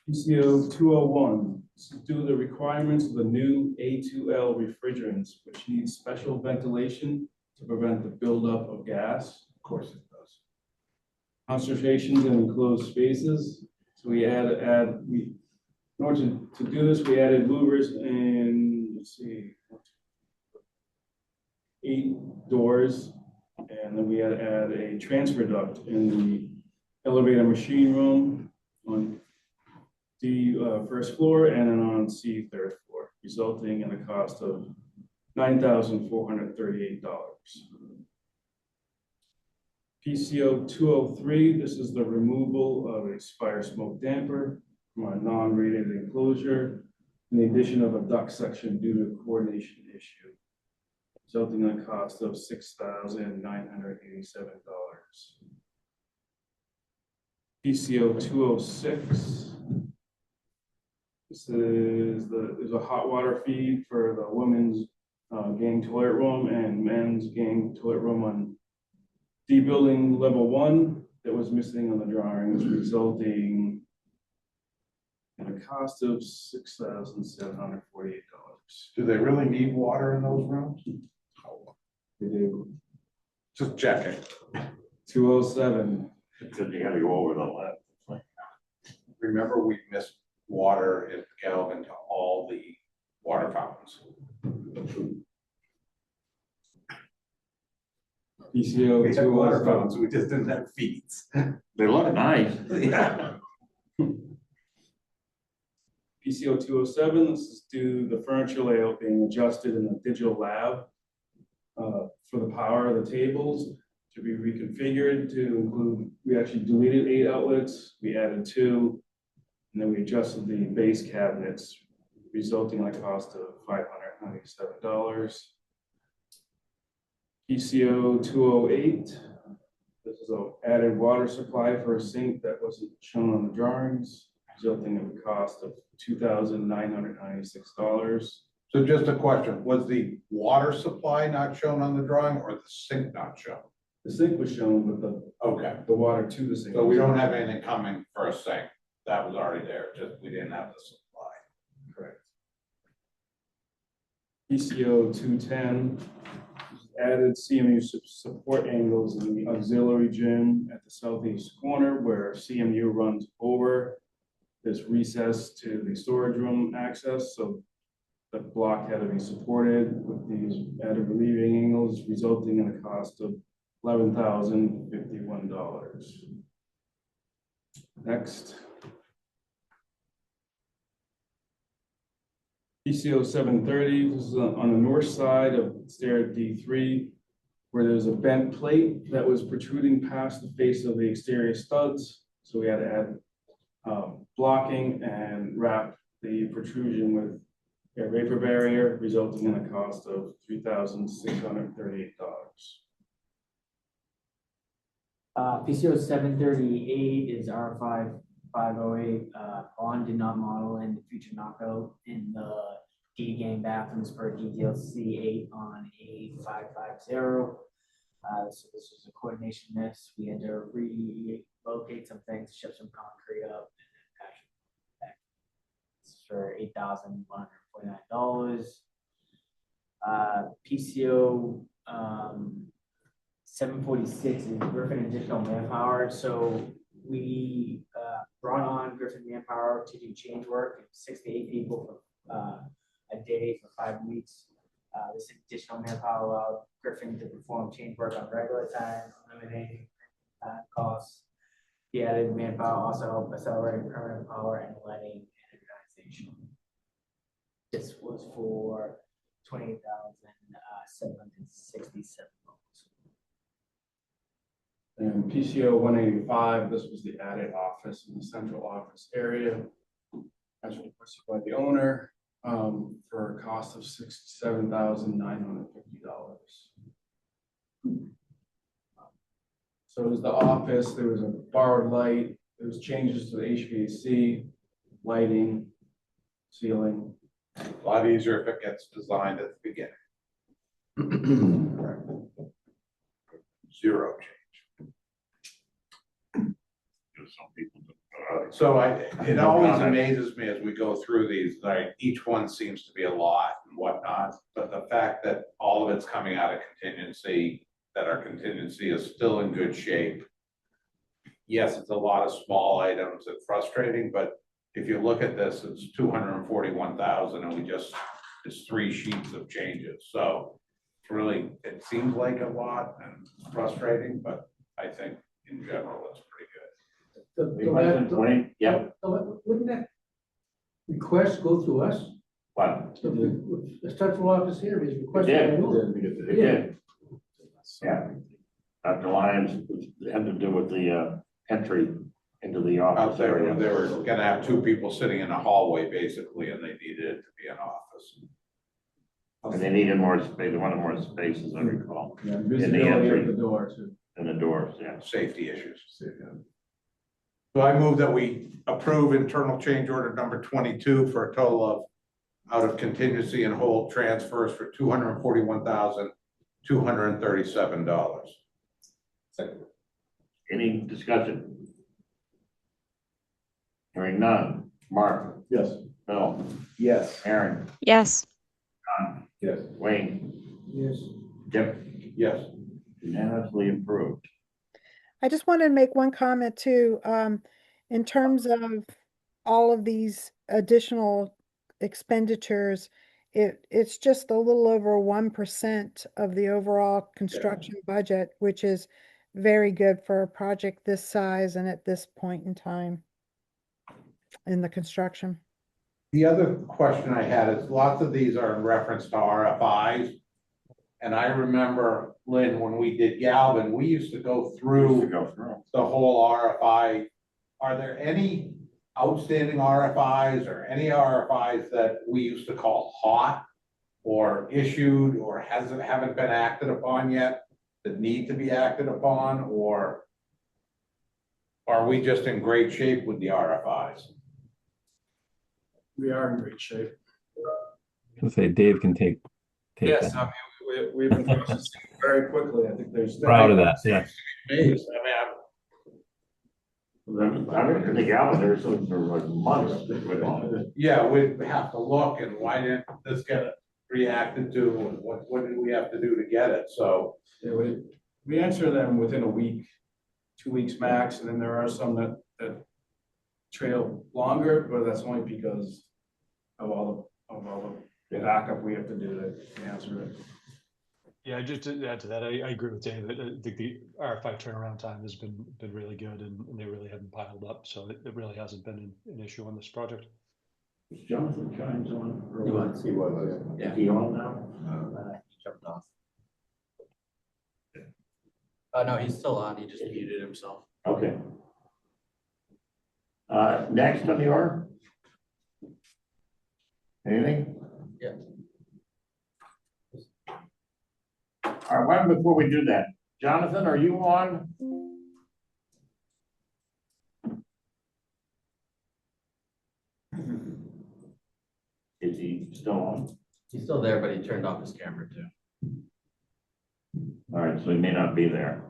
PCO 201, due to the requirements of the new A2L refrigerants, which need special ventilation to prevent the buildup of gas. Of course it does. Concentrations in enclosed spaces. So we in order to do this, we added louvers in, let's see, 8 doors. And then we had to add a transfer duct in the elevator machine room on the first floor and then on C 3rd floor, resulting in a cost of $9,438. PCO 203, this is the removal of a fire smoke damper from a non-rated enclosure, in the addition of a duct section due to a coordination issue, resulting in a cost of $6,987. PCO 206. This is there's a hot water feed for the women's gang toilet room and men's gang toilet room on D building level 1. that was missing on the drawings, resulting in a cost of $6,748. Do they really need water in those rooms? They do. Just checking. 207. Because you gotta go over the left. Remember, we missed water in Galvin to all the water fountains. PCO We had water 207. fountains, we just didn't have feeds. They look nice. Yeah. PCO 207, this is due to the furniture layout being adjusted in the digital lab for the power of the tables to be reconfigured to include, we actually deleted 8 outlets, we added 2, and then we adjusted the base cabinets, resulting in a cost of $597. PCO 208, this is an added water supply for a sink that wasn't shown on the drawings, resulting in a cost of $2,996. So just a question, was the water supply not shown on the drawing or the sink not shown? The sink was shown, but Okay, the water to the sink. so we don't have anything coming for a sink. That was already there, just we didn't have the supply. Correct. PCO 210, added CMU support angles in the auxiliary gym at the southeast corner where CMU runs over this recess to the storage room access. So the block had to be supported with these added relieving angles, resulting in a cost of $11,051. Next. PCO 730, this is on the north side of stair D3, where there's a bent plate that was protruding past the face of the exterior studs. So we had to add blocking and wrap the protrusion with air vapor barrier, resulting in a cost of $3,638. PCO 738 is R5 508. Bond did not model in the future knockout in the D gang bathrooms per detail C8 on A550. So this was a coordination miss. We had to relocate some things, ship some concrete up, and then patch it back. This is for $8,149. PCO 746 is Griffin additional manpower. So we brought on Griffin manpower to do change work, 6 to 8 people for a day for 5 weeks. This additional manpower allowed Griffin to perform change work on regular time, eliminating costs. The added manpower also helped accelerate permanent power and lighting and organization. This was for $28,767. And PCO 185, this was the added office in the central office area, as requested by the owner, for a cost of $67,950. So it was the office, there was a borrowed light, there was changes to the HVAC, lighting, ceiling. A lot easier if it gets designed at the beginning. Zero change. So it always amazes me as we go through these, like, each one seems to be a lot and whatnot, but the fact that all of it's coming out of contingency, that our contingency is still in good shape. Yes, it's a lot of small items and frustrating, but if you look at this, it's 241,000 and it's 3 sheets of changes. So it's really, it seems like a lot and frustrating, but I think in general, it's pretty good. Yep. Wouldn't that request go through us? What? The central office here is It requesting. did. It It did. Yeah. Dr. Lyons had to do with the entry into the Out office there, area. they were gonna have 2 people sitting in a hallway basically, and they needed it to be an office. And they needed more space, they wanted more space, as I recall. Yeah, In visibility the at entry, the door too. and the doors, yeah. Safety issues. So I move that we approve internal change order number 22 for a total of out of contingency and hold transfers for $241,237. Second. Any discussion? Hearing none. Mark, Yes. Bill, Yes. Aaron, Yes. John, Yes. Wayne, Yes. Chip, Yes. unanimously approved. I just wanted to make one comment too, in terms of all of these additional expenditures. It's just a little over 1% of the overall construction budget, which is very good for a project this size and at this point in time in the construction. The other question I had is lots of these are in reference to RFIs. And I remember, Lynn, when we did Galvin, we used to go through the whole RFI. Are there any outstanding RFIs or any RFIs that we used to call hot or issued or haven't been acted upon yet that need to be acted upon, or are we just in great shape with the RFIs? We are in great shape. To say Dave can take Yes, that. I mean, we've been processing very quickly. I think there's. Proud of that, yeah. Amazed. I mean, the Galvin, there's some for like months. Yeah, we'd have to look and why didn't this get reacted to, and what did we have to do to get it, so. Yeah, we answer them within a week, 2 weeks max, and then there are some that trail longer, but that's only because of all the backup we have to do to answer it. Yeah, just to add to that, I agree with Dave. I think the RFI turnaround time has been really good, and they really haven't piled up, so it really hasn't been an issue on this project. Is Jonathan Kynes on? He was. He was. Is he on now? He jumped off. No, he's still on. He just muted himself. Okay. Next on the order? Anything? Yeah. All right, before we do that, Jonathan, are you on? Is he still on? He's still there, but he turned off his camera too. All right, so he may not be there.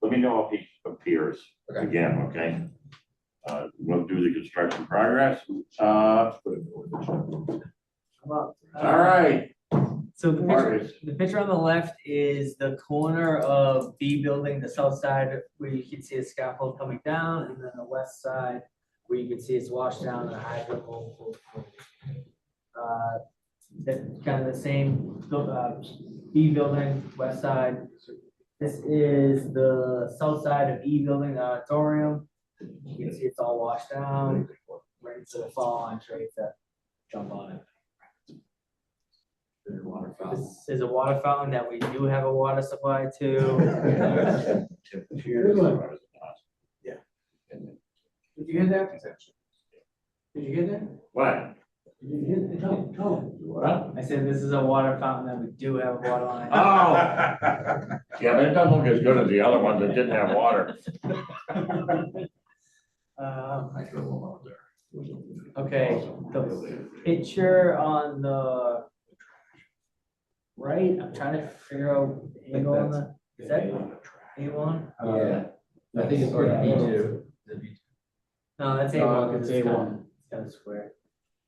Let me know if he appears again, okay? We'll do the construction progress. All right. So the Marcus. picture on the left is the corner of B building, the south side, where you can see a scaffold coming down, and then the west side, where you can see it's washed down and hydrant. That's kind of the same, B building, west side. This is the south side of E building, the auditorium. You can see it's all washed down, ready for the fall on trades that jump on it. This is a water fountain that we do have a water supply to. Yeah. Did you hear that? Did you hear that? What? Did you hear that? Tell him. What? I said this is a water fountain that we do have water line. Oh. Yeah, but it doesn't look as good as the other ones that didn't have water. Okay, the picture on the right, I'm trying to figure out the angle on the, is that A1? Yeah. I think it's for B2. No, that's A1, because it's kind of square.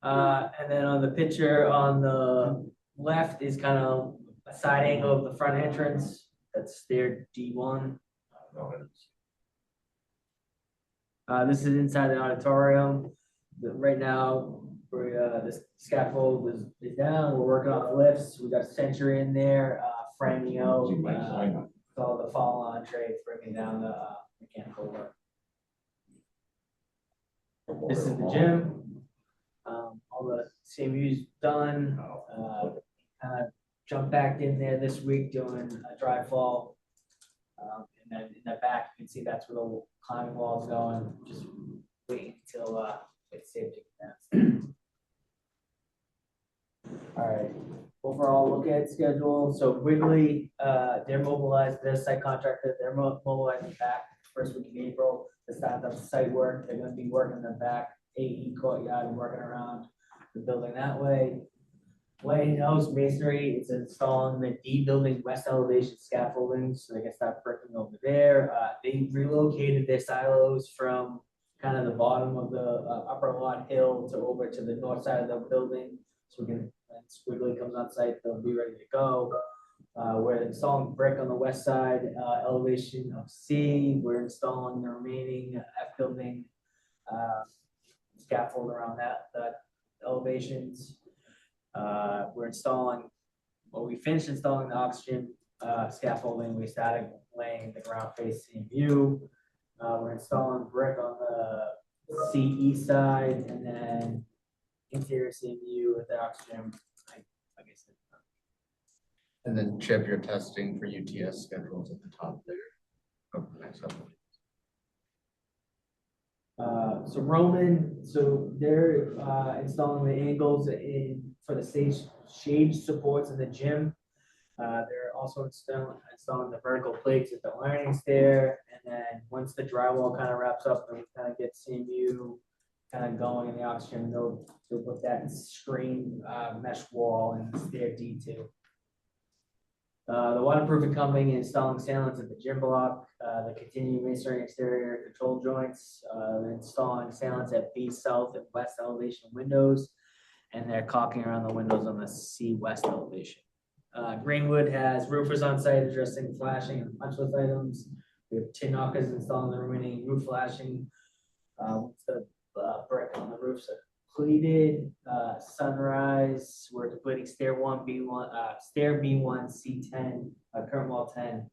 And then on the picture on the left is kind of a side angle of the front entrance. That's their D1. This is inside the auditorium. Right now, the scaffold is down. We're working on lifts. We got Century in there, framing out all the fall-on trades, bringing down the mechanical work. This is the gym. All the CMU's done. Jumped back in there this week doing a dry fall. And then in the back, you can see that's where the climbing wall is going. Just waiting until it's safe to commence. All right. Overall look at schedule. So Wiggly, they're mobilized. Their site contractor, they're mobilizing back first week in April to start the site work. They're going to be working in the back AE courtyard and working around the building that way. White House Masonry is installing the D building west elevation scaffolding, so they can start bricking over there. They relocated their silos from kind of the bottom of the upper lot hill to over to the north side of the building. So we can, when Squiggly comes on site, they'll be ready to go. We're installing brick on the west side, elevation of C. We're installing the remaining F building scaffold around that elevations. We're installing, well, we finished installing the oxygen scaffolding. We started laying the ground facing view. We're installing brick on the CE side and then interior CMU with the oxygen. I guess. And then Chip, you're testing for UTS schedules at the top there over the next couple of weeks. So Roman, so they're installing the angles for the shade supports in the gym. They're also installing the vertical plates at the learning stair, and then once the drywall kind of wraps up, and we kind of get CMU kind of going in the oxygen, they'll put that screen mesh wall and stair D2. The waterproofing company installing salins at the gym block, the continuing masonry exterior control joints, installing salins at B south and west elevation windows, and they're caulking around the windows on the C west elevation. Greenwood has roofers on site addressing flashing and punch list items. We have tin knockers installing the remaining roof flashing. Once the brick on the roofs are completed, Sunrise, we're completing stair B1, C10, curtain wall 10,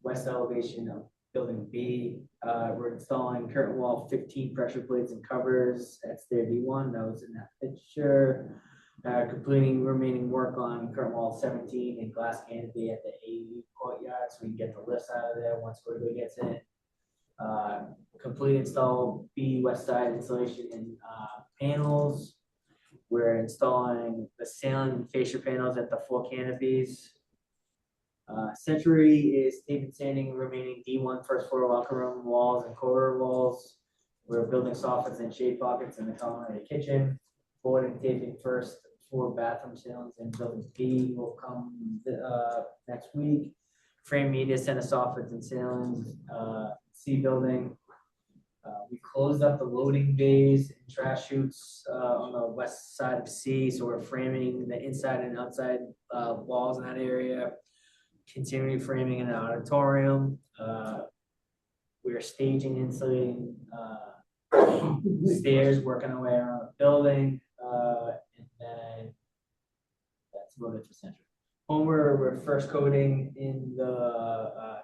west elevation of building B. We're installing curtain wall 15 pressure plates and covers at stair B1. That was in that picture. Completing remaining work on curtain wall 17 and glass canopy at the A courtyard, so we can get the lifts out of there once Quigley gets in. Complete install B west side installation in panels. We're installing the ceiling and fascia panels at the 4 canopies. Century is tape and sanding remaining D1 first floor locker room walls and corridor walls. We're building soffits and shade pockets in the culinary kitchen. Board and taping first floor bathroom ceilings in building B will come next week. Frame media center soffits and ceilings, C building. We closed up the loading bays and trash chutes on the west side of C, so we're framing the inside and outside walls in that area. Continuing framing in the auditorium. We're staging, insulating stairs, working our way around the building, and then that's about it for Central. Homer, we're first coating in the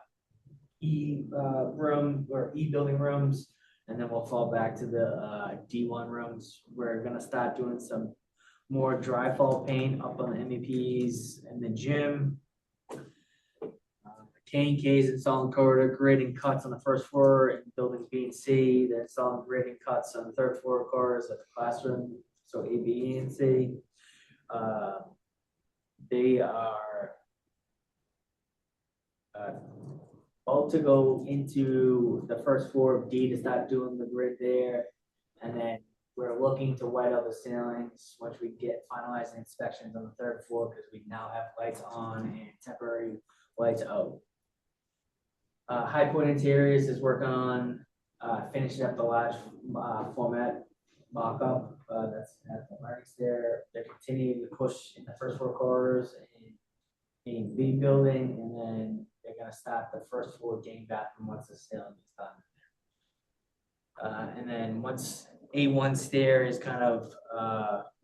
E room or E building rooms, and then we'll fall back to the D1 rooms. We're gonna start doing some more dry fall paint up on the MEPs in the gym. K&K's installing corridor grading cuts on the first floor in buildings B and C. They're installing grading cuts on the third floor corridors at the classroom, so A, B, E, and C. They are about to go into the first floor of D to start doing the grid there. And then we're looking to white out the ceilings once we get finalized inspections on the third floor, because we now have lights on and temporary lights out. High Point Interiors is working on finishing up the large format mock-up. That's at the learning stair. They're continuing to push in the first floor corridors in B building, and then they're gonna start the first floor game bathroom once the ceiling is done. And then once A1 stair is kind of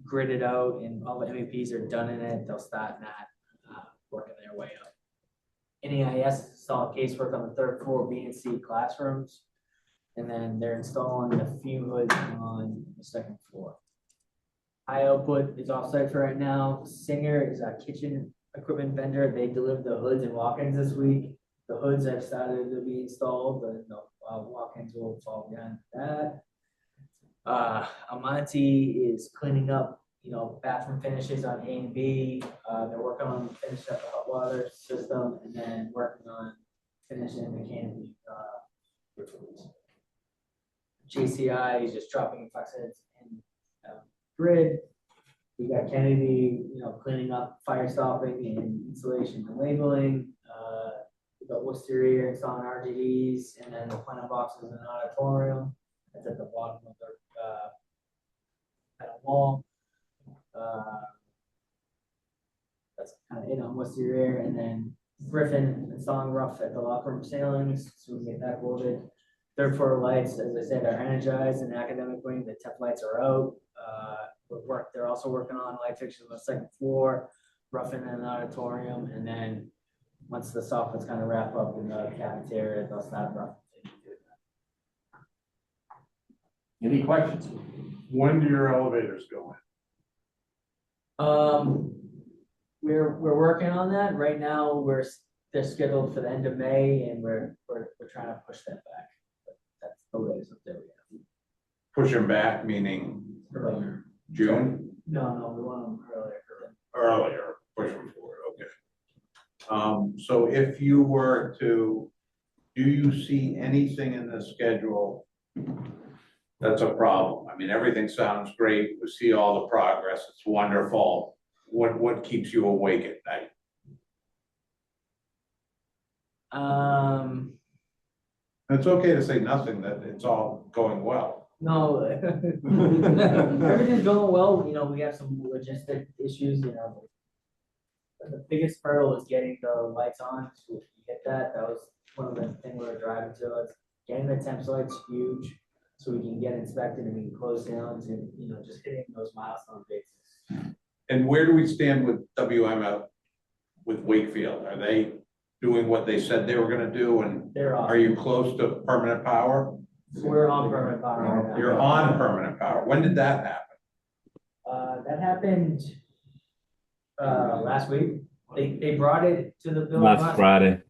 gridded out and all the MEPs are done in it, they'll start that working their way up. NEIS installed casework on the third floor B and C classrooms, and then they're installing the fume hoods on the second floor. High Output is offsite for right now. Singer is our kitchen equipment vendor. They delivered the hoods and walk-ins this week. The hoods have started to be installed, but the walk-ins will fall behind that. Amonte is cleaning up, bathroom finishes on A and B. They're working on finishing up the hot water system, and then working on finishing the canopy rooms. JCI is just dropping flex heads in grid. We got Kennedy, cleaning up, fire stopping and installation and labeling. We got Worcester installing RGDs, and then the planter boxes in the auditorium. That's at the bottom of the wall. That's kind of it on Worcester, and then Griffin installing rough at the locker room ceilings, so we get that quoted. Third floor lights, as I said, are energized, and academic wing, the temp lights are out. They're also working on light fixtures on the second floor, roughing in the auditorium, and then once the software's kind of wrap up in the cafeteria, they'll start roughing. Any questions? When do your elevators go in? We're working on that. Right now, they're scheduled for the end of May, and we're trying to push that back. But that's the latest update we have. Push them back, meaning Earlier. June? No, we want them earlier. Earlier, push them forward, okay. So if you were to, do you see anything in the schedule that's a problem? I mean, everything sounds great. We see all the progress. It's wonderful. What keeps you awake at night? It's okay to say nothing, that it's all going well. No, everything's going well. We have some logistic issues. The biggest hurdle is getting the lights on. So if you get that, that was one of the things we were driving to. It's getting the temp lights huge, so we can get inspected and we can close down to just hitting those milestone dates. And where do we stand with WM with Wakefield? Are they doing what they said they were gonna do, and They're off. are you close to permanent power? We're on permanent power right now. You're on permanent power. When did that happen? That happened last week. They brought it to the building Last Friday.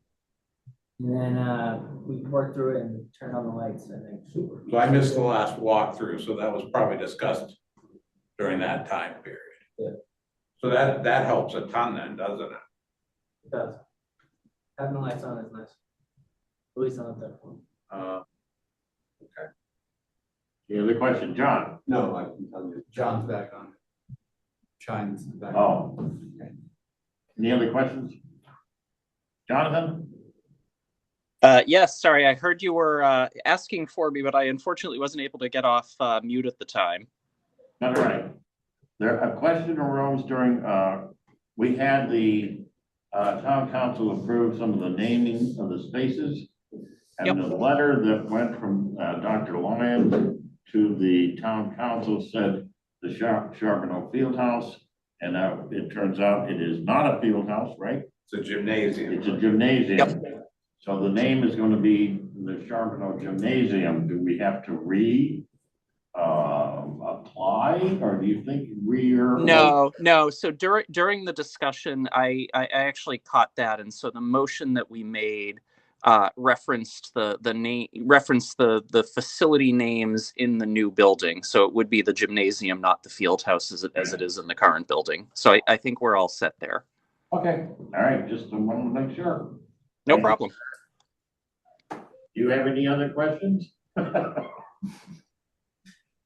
and then we worked through it and turned on the lights. I think. Super. So I missed the last walkthrough, so that was probably discussed during that time period. Yeah. So that helps a ton then, doesn't it? It does. Having the lights on is nice. At least on the third one. Okay. Any other question, John? No, I can tell you, John's back on. Shine's back. Oh. Okay. Any other questions? Jonathan? Yes, sorry, I heard you were asking for me, but I unfortunately wasn't able to get off mute at the time. All right. A question arose during, we had the town council approve some of the naming of the spaces. And the letter that went from Dr. Lyons to the town council said the Charbonneau Fieldhouse. And it turns out it is not a field house, right? It's a gymnasium. It's a gymnasium. Yep. So the name is going to be the Charbonneau Gymnasium. Do we have to apply, or do you think we're? No. So during the discussion, I actually caught that, and so the motion that we made referenced the facility names in the new building. So it would be the gymnasium, not the field house as it is in the current building. So I think we're all set there. Okay. All right. Just wanted to make sure. No problem. Do you have any other questions?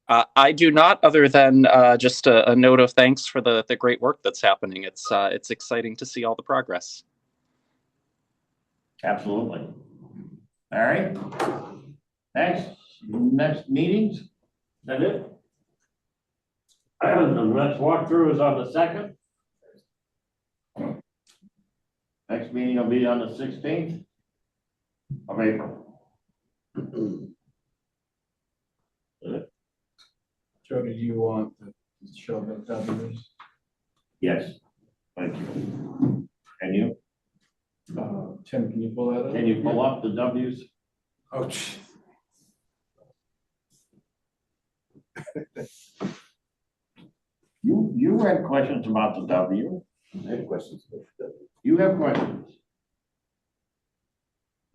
I do not, other than just a note of thanks for the great work that's happening. It's exciting to see all the progress. Absolutely. All right. Next meetings. Is that it? The next walkthrough is on the 2nd. Next meeting will be on the 16th of April. Joe, do you want to show the W's? Yes. Thank you. And you? Tim, can you pull that up? Can you pull up the W's? Oh, geez. You had questions about the W. I had questions about the W. You have questions.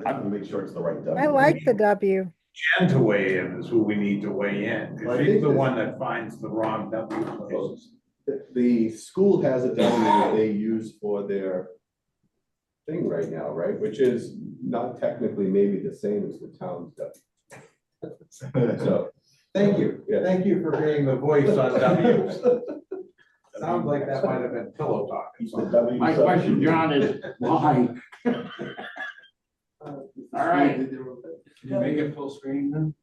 I have to make sure it's the right W. I like the W. Jen to weigh in is who we need to weigh in, Well, I because she's think the this- one that finds the wrong W places. The school has a W that they use for their thing right now, right? Which is not technically maybe the same as the town's W. So, Thank you. Yeah. Thank you for being the voice on W's. Sounds like that might have been pillow talk. He's the W. My question, John, is why? All right. Can you make it full screen then?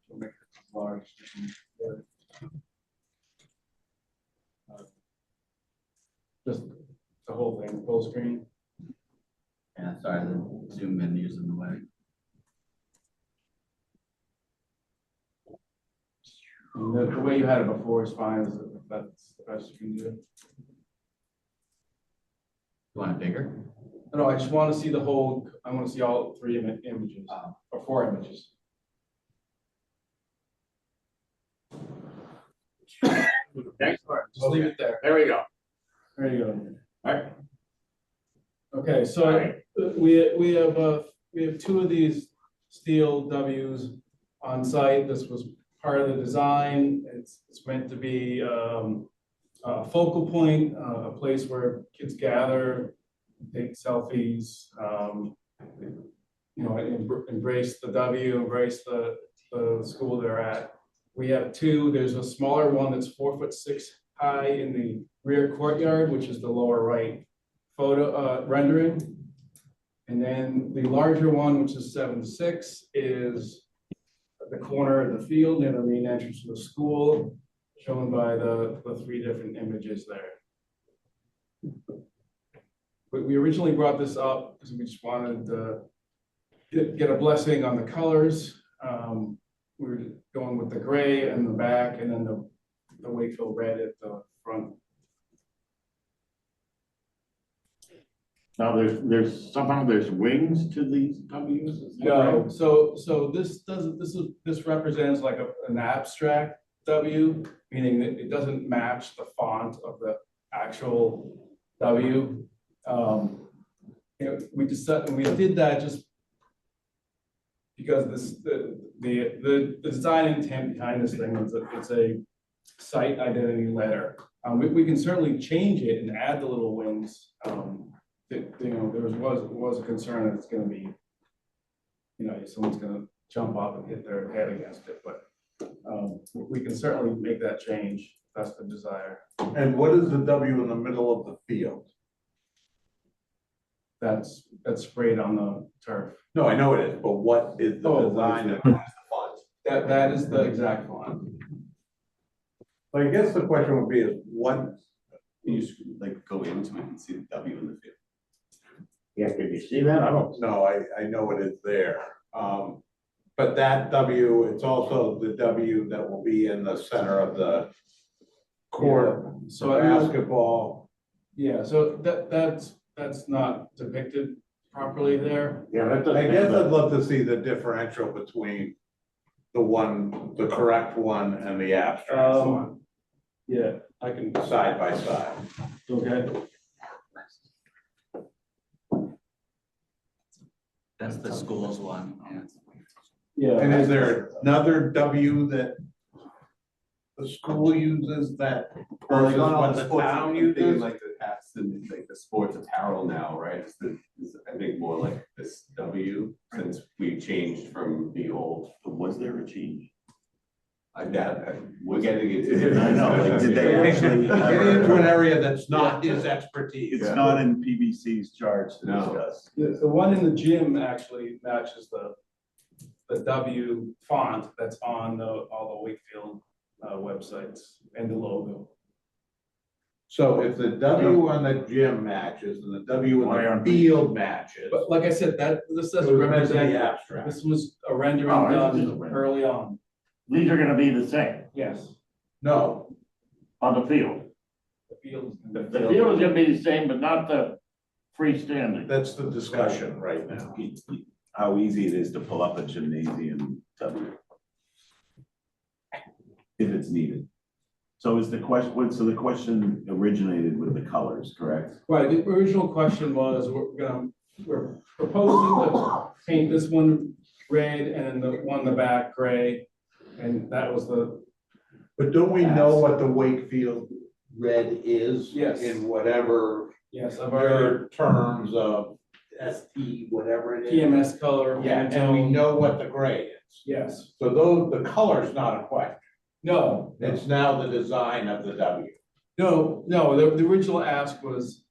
We'll make it large. Just the whole thing, full screen. Yeah, sorry, the Zoom menu's in the way. And the way you had it before is fine, if that's the best you can do. You want it bigger? No, I just want to see the whole, I want to see all three images, or 4 images. Thanks. Just leave it there. There we go. There you go. All right. Okay, so we have 2 of these steel Ws on site. This was part of the design. It's meant to be a focal point, a place where kids gather, take selfies, you know, embrace the W, embrace the school they're at. We have 2. There's a smaller one that's 4'6" high in the rear courtyard, which is the lower right photo rendering. And then the larger one, which is 7'6", is at the corner of the field near the main entrance to the school, shown by the 3 different images there. We originally brought this up because we just wanted to get a blessing on the colors. We were going with the gray in the back and then the Wakefield red at the front. Now, there's somehow there's wings to these Ws? Is that No, right? so this represents like an abstract W, meaning that it doesn't match the font of the actual W. You know, we did that just because the design intent behind this thing is that it's a site identity letter. We can certainly change it and add the little wings. You know, there was a concern that it's going to be, you know, someone's going to jump up and hit their head against it, but we can certainly make that change. If that's the desire. And what is the W in the middle of the field? That's sprayed on the turf. No, I know it is, but what is the design of the font? That is the exact font. So I guess the question would be is what, Can you like go into it and see the W in the field? Yeah, can you see that? I don't. no, I know it is there. But that W, it's also the W that will be in the center of the court, So for I don't- basketball. Yeah, so that's not depicted properly there. Yeah, that doesn't. I guess I'd love to see the differential between the correct one and the abstract one, Yeah, I can. side by side. Okay. That's the school's one. Yeah. And is there another W that the school uses that Well, like versus on all what the the sports, town I'm thinking uses? like the hats and like the sports apparel now, right? It's I think more like this W since we changed from the old. Was there a change? We're getting into. I know, like, did they actually? Getting into an area that's not his expertise. It's not in PBC's charge to No. discuss. The one in the gym actually matches the W font that's on all the Wakefield websites and the logo. So if the W on the gym matches and the W in the field matches. But like I said, this It doesn't was meant to be represent, abstract. this was a rendering Oh, this is a done rendering. early on. These are gonna be the same Yes. No, on the field. The field. The field is gonna be the same, but not the freestanding. that's the discussion right now. How easy it is to pull up a gymnasium W. If it's needed. So is the question, so the question originated with the colors, correct? Right, the original question was, we're proposing to paint this one red and the one in the back gray. And that was But don't we know what the Wakefield red is? Yes. In whatever yes, I've already your terms of ST, whatever it is. PMS color. Yeah, and we know what the gray is. Yes, So the color's not a question. No, It's now the design of the W. no, the original ask was,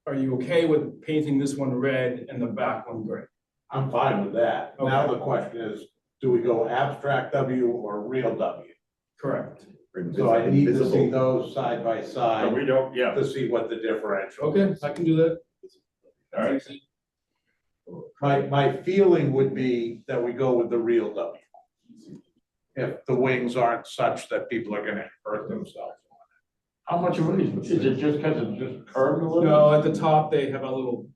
are you okay with painting this one red and the back one gray? I'm fine with that. Now the question is, do we go abstract W or real W? Correct. So I need to see those side by side we don't, yeah, to see what the differential. Okay, I can do that. all right. My feeling would be that we go with the real W. If the wings aren't such that people are gonna hurt themselves. How much of it is it just because it's just curved a little? No, at the top, they have a little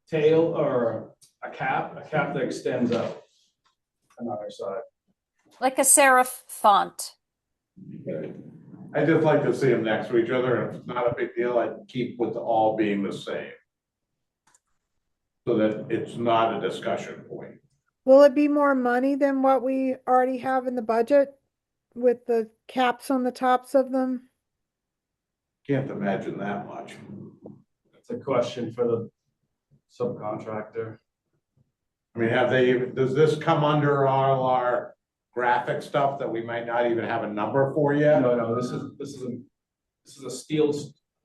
tail or a cap that extends out on either side. Like a serif font. I just like to see them next to each other, and if it's not a big deal, I'd keep with all being the same. So that it's not a discussion point. Will it be more money than what we already have in the budget with the caps on the tops of them? Can't imagine that much. That's a question for the subcontractor. I mean, does this come under all our graphic stuff that we might not even have a number for yet? No, this is a steel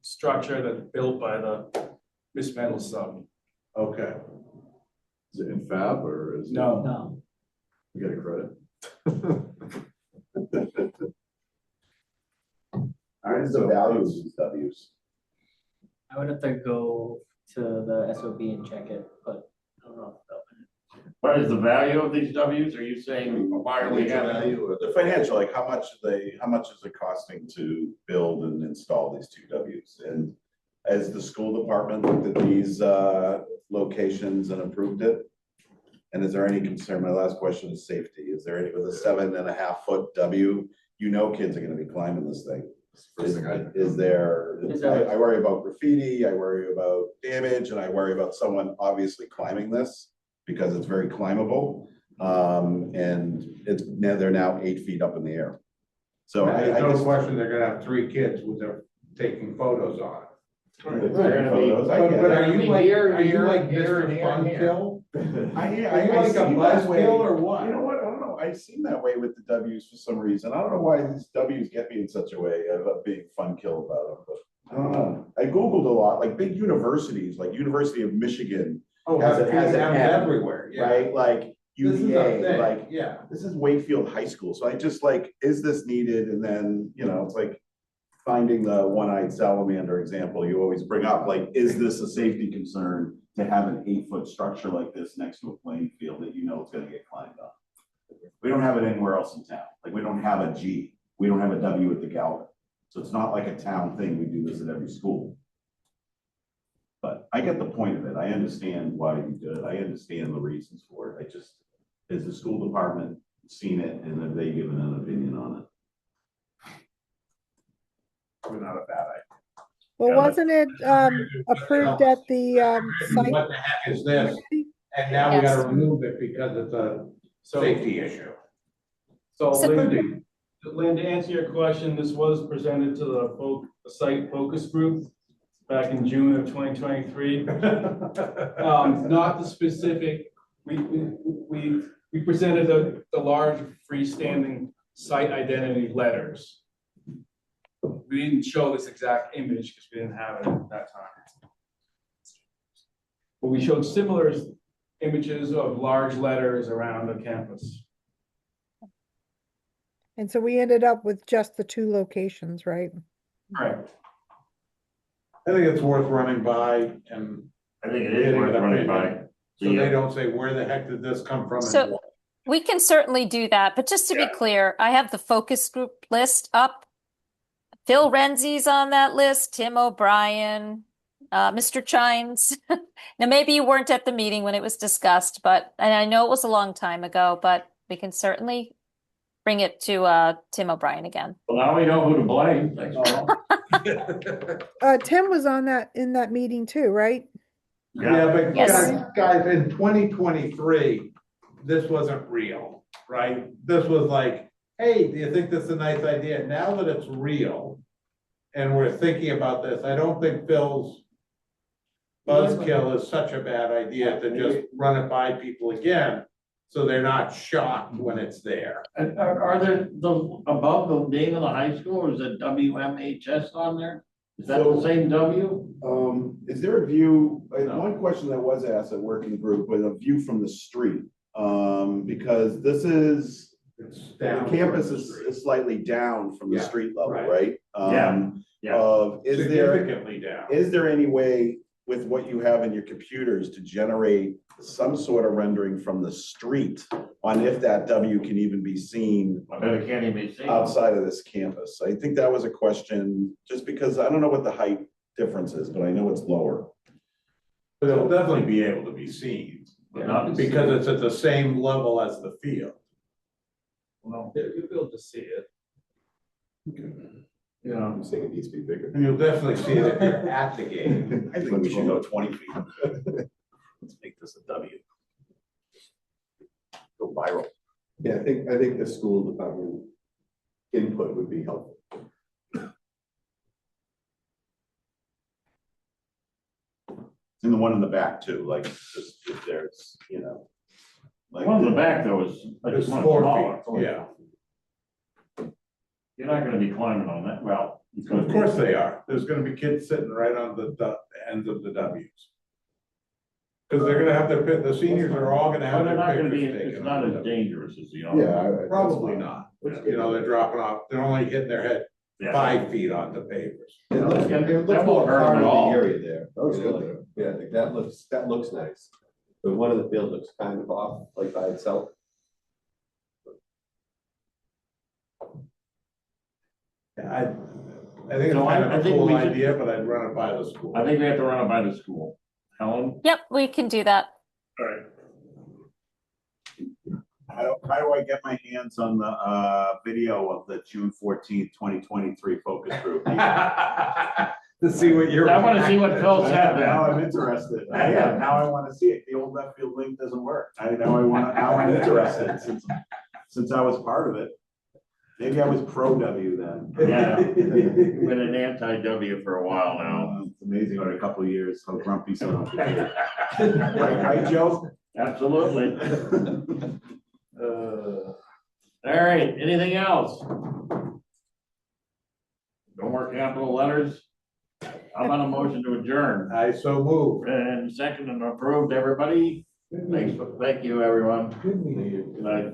structure that's built by the Miss Metal sub. Okay. Is it in fab or is it? No. You get a credit. All right, the values of these Ws. I would have to go to the SOB and check it, but I don't know. What is the value of these Ws? Are you saying, why are we having? The financial, like how much is it costing to build and install these two Ws? And has the school department looked at these locations and approved it? And is there any concern? My last question is safety. Is there any, with a 7.5 foot W, you know kids are gonna be climbing this thing. Is there, I worry about graffiti, I worry about damage, and I worry about someone obviously climbing this because it's very climbable. And they're now 8 feet up in the air. So There's I no just, question they're gonna have 3 kids with their taking photos on it. But are you like Mr. Fun Kill? Are you like a buzzkill or what? You know what? I don't know. I seem that way with the W's for some reason. I don't know why these W's get me in such a way of being fun kill about them, but I don't know. I Googled a lot, like big universities, like University of Michigan. Has an M M, everywhere, yeah. right? Like This is a UVA, thing, like yeah. this is Wakefield High School. So I just like, is this needed? And then, it's like finding the one-eyed salamander example you always bring up, like, is this a safety concern to have an 8-foot structure like this next to a playing field that it's gonna get climbed on? We don't have it anywhere else in town. Like, we don't have a G. We don't have a W at the Galvin. So it's not like a town thing. We do this at every school. But I get the point of it. I understand why you did it. I understand the reasons for it. Has the school department seen it and have they given an opinion on it? Probably not a bad idea. Well, Yeah, wasn't it approved at the site? What the heck is this? And now we Yes. gotta remove it because it's a safety issue. So So- Lynn, to answer your question, this was presented to the site focus group back in June of 2023. Not the specific, we presented the large freestanding site identity letters. We didn't show this exact image because we didn't have it at that time. But we showed similar images of large letters around the campus. And so we ended up with just the 2 locations, right? Correct. I think it's worth running by and I think it is worth running by. so they don't say, where the heck did this come from? and So- what? We can certainly do that, but just to be clear, I have the focus group list up. Phil Renzi's on that list, Tim O'Brien, Mr. Chines. Now, maybe you weren't at the meeting when it was discussed, and I know it was a long time ago, but we can certainly bring it to Tim O'Brien again. Well, now we know who to blame. That's all. Tim was in that meeting too, right? Yeah, but Yes. guys, in 2023, this wasn't real, right? This was like, hey, do you think this is a nice idea? Now that it's real and we're thinking about this, I don't think Phil's buzzkill is such a bad idea to just run it by people again. so they're not shocked when it's there. Are there the, above the name of the high school, or is it WMHS on there? Is that the same W? Is there a view, one question that was asked at working group, was a view from the street? Because this is, It's the down campus from the is street. is slightly down from the Yeah, street level, right. right? Yeah. Is there, Significantly down. is there any way with what you have in your computers to generate some sort of rendering from the street on if that W can even be seen I bet it can't even be seen. outside of this campus? I think that was a question, just because I don't know what the height difference is, but I know it's lower. But it'll definitely be able to be seen, But not because it's at the same level as the field. Well, You'll be able to see it. you know, I'm saying it needs to be bigger. And you'll definitely see it if you're at the game. I think we should go 20 feet. Let's make this a W. Go viral. Yeah, I think the school department input would be helpful. And the one in the back too, like, just if there's, you know. the like one in the back though is It's much 4 smaller. feet, yeah. You're not gonna be climbing on that, well. you could Of be. course they are. There's gonna be kids sitting right on the ends of the Ws. Because they're gonna have the seniors are all gonna But have they're their not gonna be, pictures taken. it's not on as the W. dangerous as the other. Yeah. one. Probably not. You know, they're dropping off, they're only hitting their head Yeah. 5 feet onto pavers. It looks, That it looks won't more hurt part them of at all. the area there. That looks you know, good like, yeah, I think that looks nice. But one of the field looks kind of off, like by itself. I think it's So kind I of a think cool we should- idea, but I'd run it by the school. I think we have to run it by the school. Helen? Yep, we can do that. All right. How do I get my hands on the video of the June 14th, 2023 focus group? To see what you're. I wanna see what Phil said Now then. I'm interested. Now I want to see it. The old left field link doesn't work. Now I'm interested since I was part of it. Maybe I was pro W then. Yeah. You've been an anti-W for a while now. It's amazing what a couple of years, how grumpy some of them. Right, Joe? Absolutely. All right, anything else? No more capital letters? How about a motion to adjourn? I so move. And second and approved, everybody? Thank you, everyone. Good night.